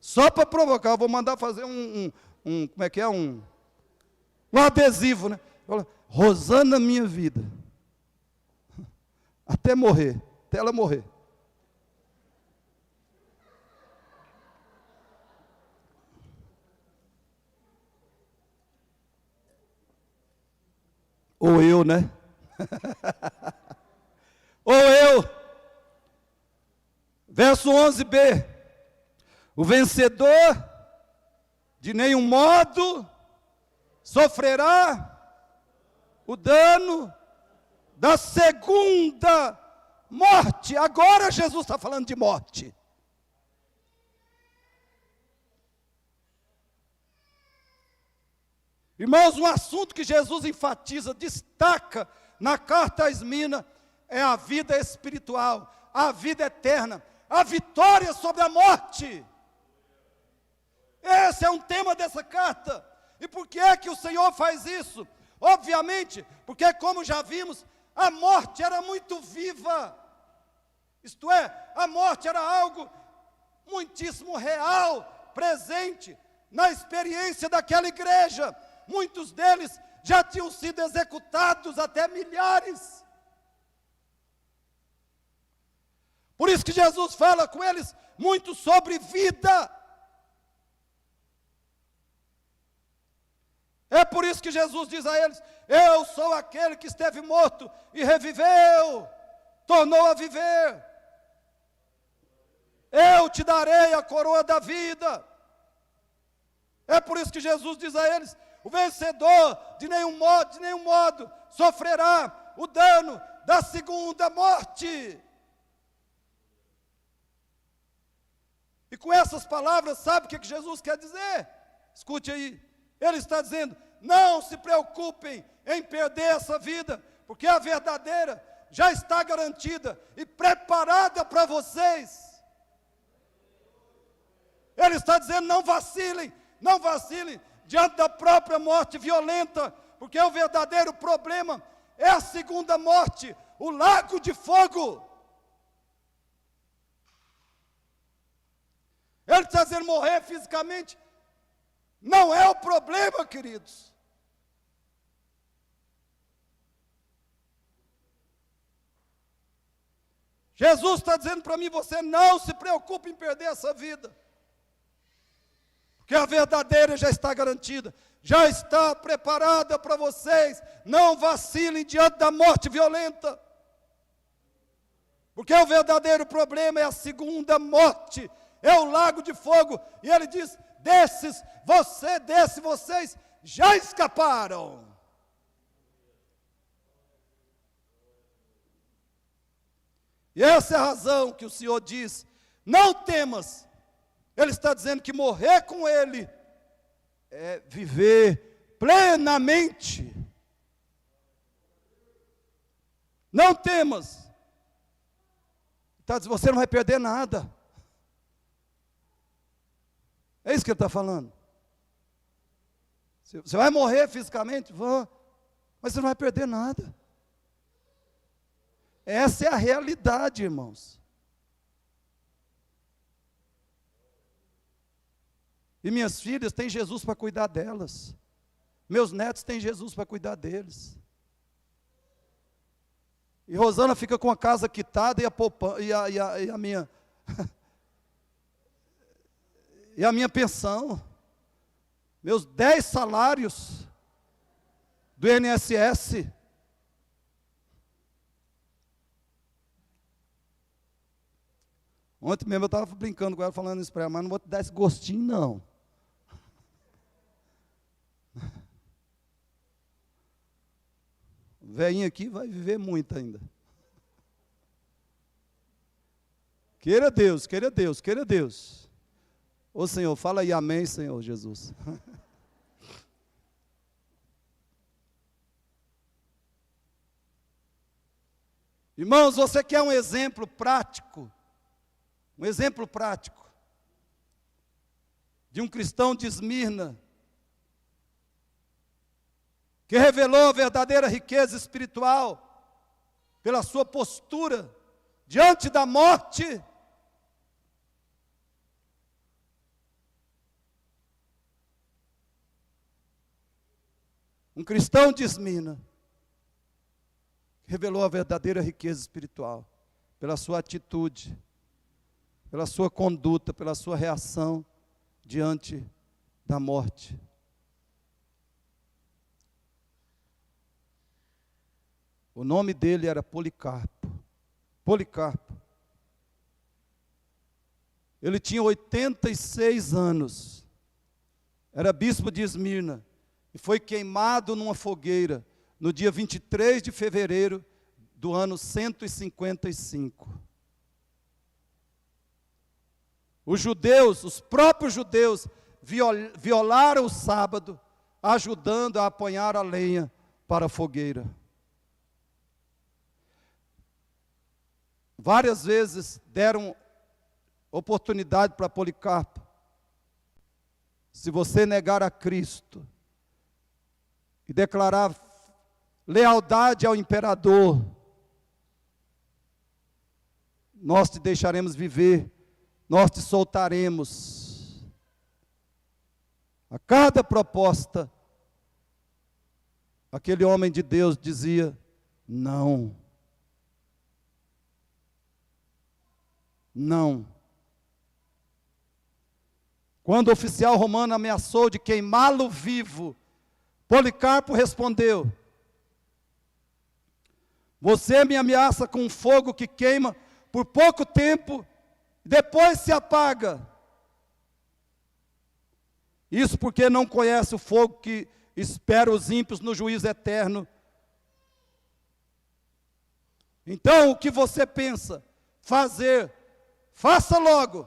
só para provocar, eu vou mandar fazer como é que é, um adesivo, né? Rosana, minha vida, até morrer, até ela morrer. Ou eu, né? Ou eu. Verso 11b. O vencedor, de nenhum modo, sofrerá o dano da segunda morte. Agora Jesus está falando de morte. Irmãos, um assunto que Jesus enfatiza, destaca na carta a Esmina, é a vida espiritual, a vida eterna, a vitória sobre a morte. Esse é um tema dessa carta. E por que é que o Senhor faz isso? Obviamente, porque como já vimos, a morte era muito viva. Isto é, a morte era algo muitíssimo real, presente na experiência daquela igreja. Muitos deles já tinham sido executados, até milhares. Por isso que Jesus fala com eles muito sobre vida. É por isso que Jesus diz a eles: eu sou aquele que esteve morto e reviveu, tornou a viver. Eu te darei a coroa da vida. É por isso que Jesus diz a eles: o vencedor de nenhum modo sofrerá o dano da segunda morte. E com essas palavras, sabe o que Jesus quer dizer? Escute aí, ele está dizendo: não se preocupem em perder essa vida, porque a verdadeira já está garantida e preparada para vocês. Ele está dizendo: não vacilem diante da própria morte violenta, porque o verdadeiro problema é a segunda morte, o lago de fogo. Ele está dizendo: morrer fisicamente não é o problema, queridos. Jesus está dizendo para mim: você não se preocupe em perder essa vida, porque a verdadeira já está garantida, já está preparada para vocês. Não vacilem diante da morte violenta, porque o verdadeiro problema é a segunda morte, é o lago de fogo. E ele diz: vocês já escaparam. E essa é a razão que o Senhor diz: não temas. Ele está dizendo que morrer com Ele é viver plenamente. Não temas. Está dizendo: você não vai perder nada. É isso que ele está falando. Você vai morrer fisicamente? Vá, mas você não vai perder nada. Essa é a realidade, irmãos. E minhas filhas têm Jesus para cuidar delas. Meus netos têm Jesus para cuidar deles. E Rosana fica com a casa quitada e a minha e a minha pensão. Meus 10 salários do INSS. Ontem mesmo eu estava brincando com ela, falando isso para ela, mas não vou te dar esse gostinho, não. O velhinho aqui vai viver muito ainda. Queira Deus, queira Deus, queira Deus. Ô Senhor, fala aí amém, Senhor Jesus. Irmãos, você quer um exemplo prático? Um exemplo prático de um cristão de Esmirna que revelou a verdadeira riqueza espiritual pela sua postura diante da morte. Um cristão de Esmirna revelou a verdadeira riqueza espiritual pela sua atitude, pela sua conduta, pela sua reação diante da morte. O nome dele era Policarpo. Policarpo. Ele tinha 86 anos. Era bispo de Esmirna. E foi queimado numa fogueira no dia 23 de fevereiro do ano 155. Os judeus, os próprios judeus, violaram o sábado, ajudando a apanhar a lenha para a fogueira. Várias vezes deram oportunidade para Policarpo. Se você negar a Cristo e declarar lealdade ao imperador, nós te deixaremos viver, nós te soltaremos. A cada proposta, aquele homem de Deus dizia: não. Não. Quando o oficial romano ameaçou de queimá-lo vivo, Policarpo respondeu: você me ameaça com um fogo que queima por pouco tempo, depois se apaga. Isso porque não conhece o fogo que espera os ímpios no juízo eterno. Então, o que você pensa fazer, faça logo.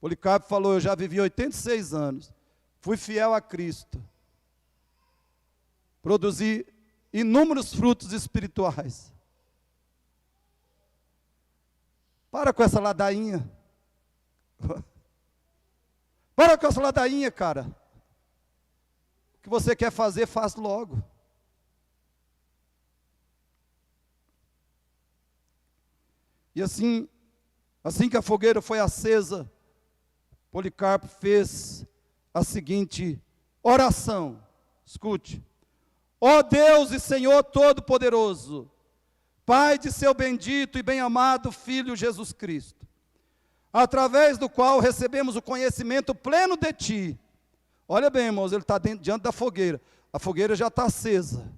Policarpo falou: eu já vivi 86 anos, fui fiel a Cristo, produzi inúmeros frutos espirituais. Para com essa ladainha. Para com essa ladainha, cara. O que você quer fazer, faz logo. E assim que a fogueira foi acesa, Policarpo fez a seguinte oração. Escute. Ó Deus e Senhor Todo-Poderoso, Pai de seu bendito e bem-amado Filho Jesus Cristo, através do qual recebemos o conhecimento pleno de Ti. Olha bem, irmãos, ele está diante da fogueira. A fogueira já está acesa.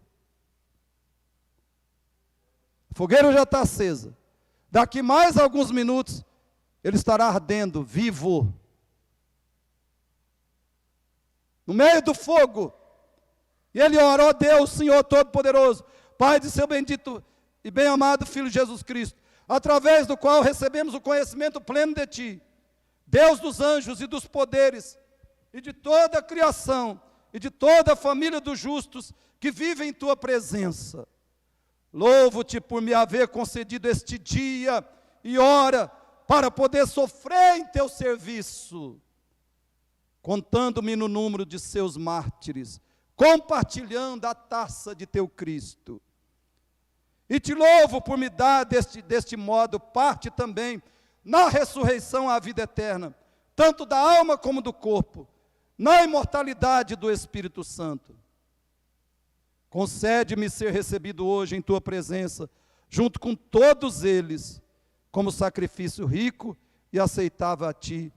A fogueira já está acesa. Daqui mais alguns minutos, ele estará ardendo, vivo. No meio do fogo. E ele ora: ó Deus, Senhor Todo-Poderoso, Pai de seu bendito e bem-amado Filho Jesus Cristo, através do qual recebemos o conhecimento pleno de Ti, Deus dos anjos e dos poderes, e de toda a criação, e de toda a família dos justos que vivem em Tua presença. Louvo-te por me haver concedido este dia e hora para poder sofrer em Teu serviço, contando-me no número de Seus mártires, compartilhando a taça de Teu Cristo. E te louvo por me dar deste modo parte também na ressurreição à vida eterna, tanto da alma como do corpo, na imortalidade do Espírito Santo. Concede-me ser recebido hoje em tua presença, junto com todos eles, como sacrifício rico e aceitável a ti,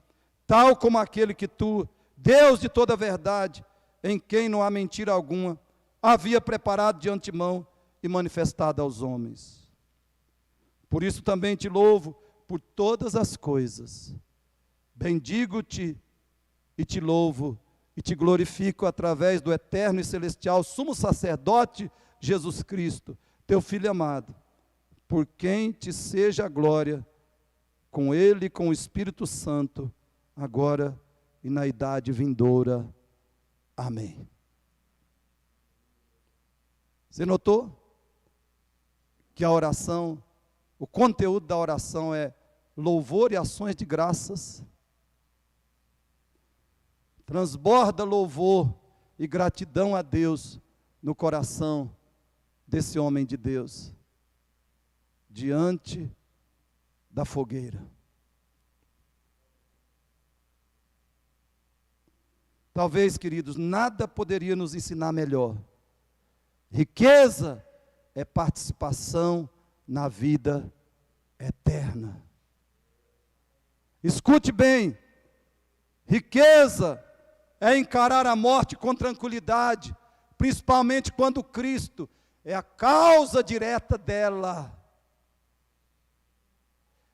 tal como aquele que tu, Deus de toda a verdade, em quem não há mentira alguma, havia preparado de antemão e manifestado aos homens. Por isso também te louvo por todas as coisas. Bendigo-te e te louvo e te glorifico através do eterno e celestial sumo sacerdote Jesus Cristo, teu Filho amado, por quem te seja a glória, com Ele e com o Espírito Santo, agora e na idade vindoura. Amém. Você notou que a oração, o conteúdo da oração é louvor e ações de graças? Transborda louvor e gratidão a Deus no coração desse homem de Deus, diante da fogueira. Talvez, queridos, nada poderia nos ensinar melhor. Riqueza é participação na vida eterna. Escute bem, riqueza é encarar a morte com tranquilidade, principalmente quando Cristo é a causa direta dela.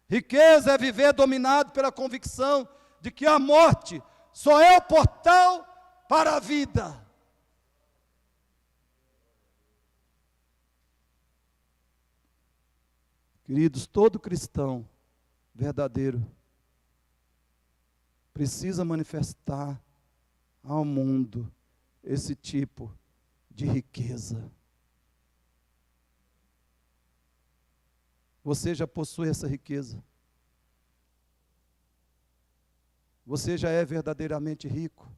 Riqueza é viver dominado pela convicção de que a morte só é o portal para a vida. Queridos, todo cristão verdadeiro precisa manifestar ao mundo esse tipo de riqueza. Você já possui essa riqueza? Você já é verdadeiramente rico?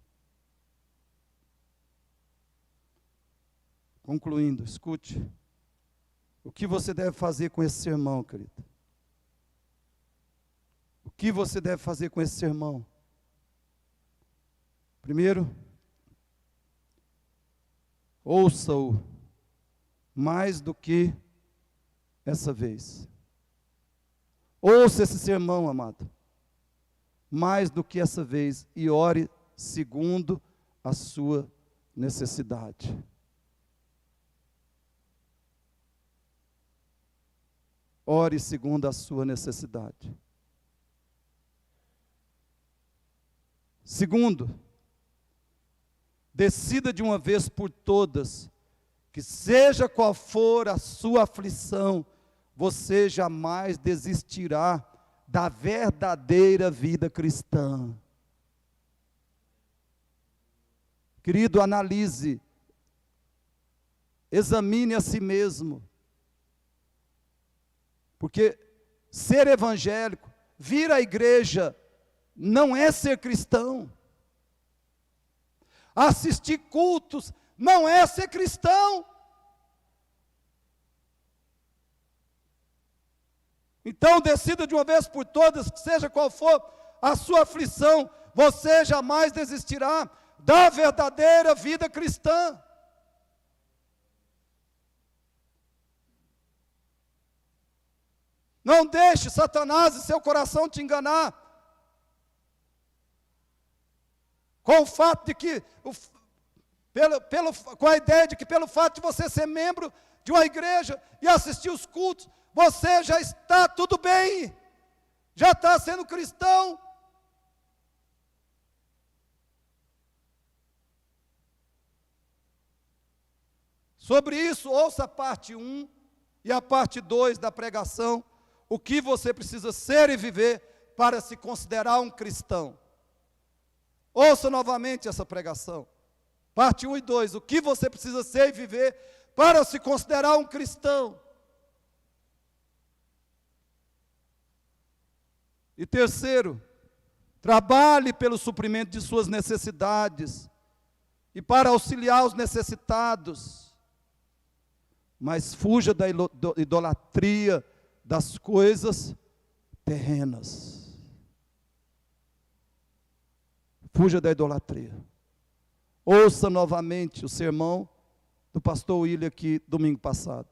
Concluindo, escute. O que você deve fazer com esse sermão, querido? O que você deve fazer com esse sermão? Primeiro, ouça-o mais do que essa vez. Ouça esse sermão, amado, mais do que essa vez, e ore segundo a sua necessidade. Ore segundo a sua necessidade. Segundo, decida de uma vez por todas, que seja qual for a sua aflição, você jamais desistirá da verdadeira vida cristã. Querido, analise, examine a si mesmo, porque ser evangélico, vir à igreja, não é ser cristão. Assistir cultos não é ser cristão. Então decida de uma vez por todas, seja qual for a sua aflição, você jamais desistirá da verdadeira vida cristã. Não deixe Satanás e seu coração te enganar com o fato de que, com a ideia de que pelo fato de você ser membro de uma igreja e assistir os cultos, você já está tudo bem, já está sendo cristão. Sobre isso, ouça a parte 1 e a parte 2 da pregação, o que você precisa ser e viver para se considerar um cristão. Ouça novamente essa pregação, parte 1 e 2, o que você precisa ser e viver para se considerar um cristão. E terceiro, trabalhe pelo suprimento de suas necessidades e para auxiliar os necessitados, mas fuja da idolatria das coisas terrenas. Fuja da idolatria. Ouça novamente o sermão do pastor William aqui domingo passado.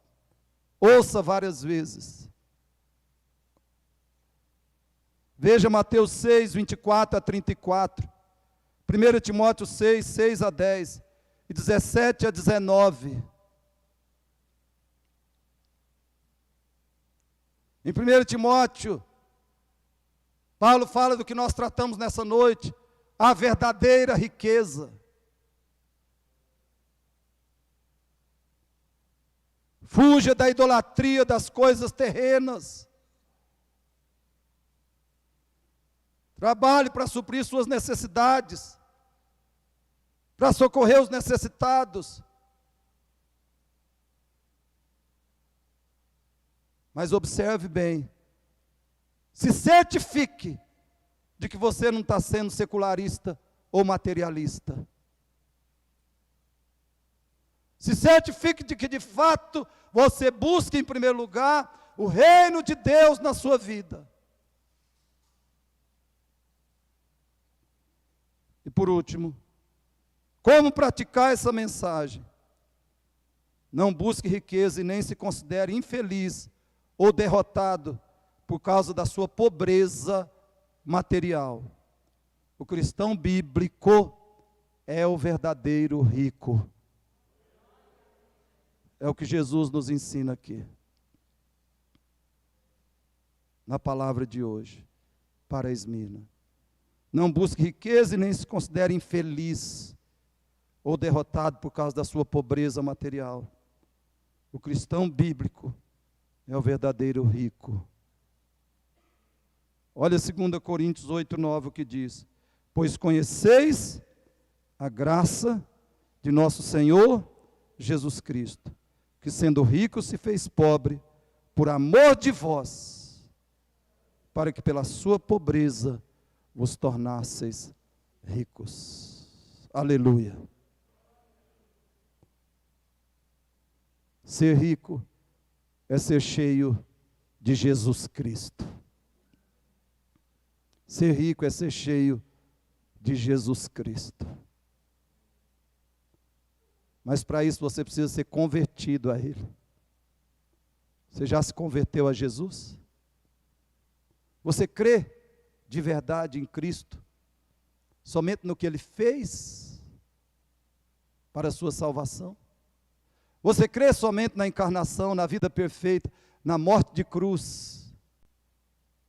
Ouça várias vezes. Veja Mateus 6, 24 a 34. 1 Timóteo 6, 6 a 10. E 17 a 19. Em 1 Timóteo, Paulo fala do que nós tratamos nessa noite, a verdadeira riqueza. Fuja da idolatria das coisas terrenas. Trabalhe para suprir suas necessidades, para socorrer os necessitados. Mas observe bem, se certifique de que você não está sendo secularista ou materialista. Se certifique de que de fato você busca em primeiro lugar o reino de Deus na sua vida. E por último, como praticar essa mensagem? Não busque riqueza e nem se considere infeliz ou derrotado por causa da sua pobreza material. O cristão bíblico é o verdadeiro rico. É o que Jesus nos ensina aqui, na palavra de hoje, para Esmirna. Não busque riqueza e nem se considere infeliz ou derrotado por causa da sua pobreza material. O cristão bíblico é o verdadeiro rico. Olha 2 Coríntios 8, 9, o que diz: pois conheceis a graça de nosso Senhor Jesus Cristo, que sendo rico se fez pobre, por amor de vós, para que pela sua pobreza vos tornasseis ricos. Aleluia. Ser rico é ser cheio de Jesus Cristo. Ser rico é ser cheio de Jesus Cristo. Mas para isso você precisa ser convertido a Ele. Você já se converteu a Jesus? Você crê de verdade em Cristo? Somente no que Ele fez para a sua salvação? Você crê somente na encarnação, na vida perfeita, na morte de cruz,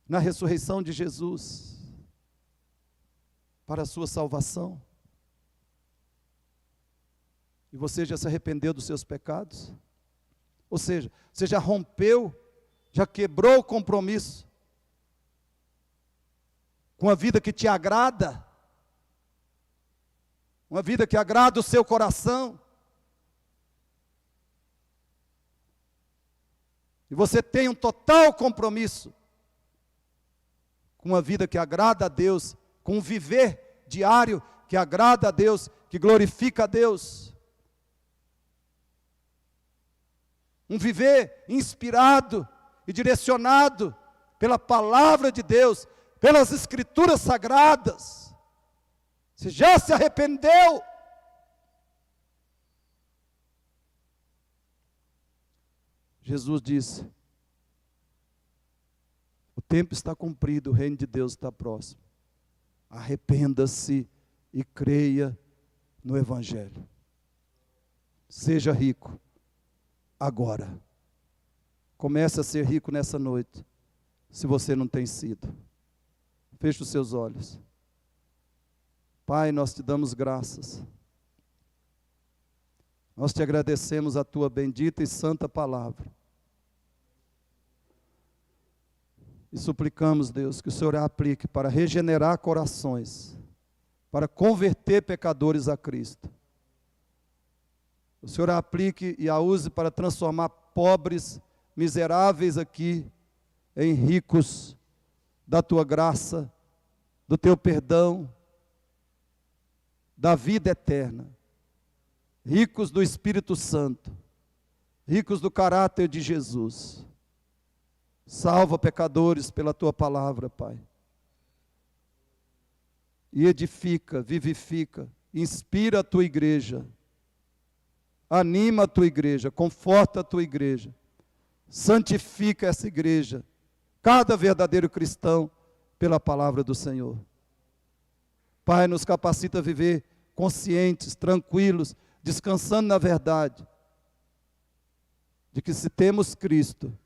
na ressurreição de Jesus, para a sua salvação? E você já se arrependeu dos seus pecados? Ou seja, você já rompeu, já quebrou o compromisso com a vida que te agrada, uma vida que agrada o seu coração. E você tem um total compromisso com uma vida que agrada a Deus, com um viver diário que agrada a Deus, que glorifica a Deus. Um viver inspirado e direcionado pela palavra de Deus, pelas Escrituras Sagradas. Você já se arrependeu? Jesus disse: o tempo está cumprido, o reino de Deus está próximo. Arrependa-se e creia no Evangelho. Seja rico agora. Comece a ser rico nessa noite, se você não tem sido. Feche os seus olhos. Pai, nós te damos graças. Nós te agradecemos a tua bendita e santa palavra. E suplicamos, Deus, que o Senhor a aplique para regenerar corações, para converter pecadores a Cristo. O Senhor a aplique e a use para transformar pobres, miseráveis aqui, em ricos da tua graça, do teu perdão, da vida eterna. Ricos do Espírito Santo, ricos do caráter de Jesus. Salva pecadores pela tua palavra, Pai. e edifica, vivifica, inspira a tua igreja, anima a tua igreja, conforta a tua igreja, santifica essa igreja, cada verdadeiro cristão, pela palavra do Senhor. Pai, nos capacita a viver conscientes, tranquilos, descansando na verdade, de que se temos Cristo,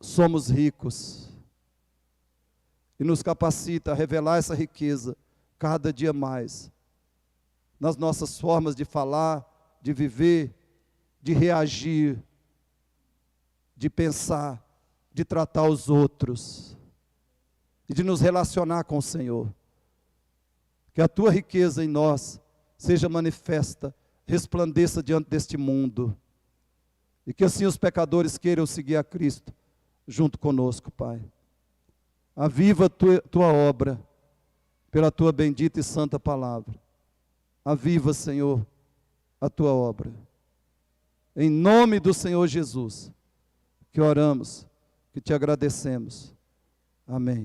somos ricos. E nos capacita a revelar essa riqueza cada dia mais, nas nossas formas de falar, de viver, de reagir, de pensar, de tratar os outros e de nos relacionar com o Senhor. Que a tua riqueza em nós seja manifesta, resplandeça diante deste mundo, e que assim os pecadores queiram seguir a Cristo junto conosco, Pai. Aviva a tua obra pela tua bendita e santa palavra. Aviva, Senhor, a tua obra. Em nome do Senhor Jesus, que oramos, que te agradecemos. Amém.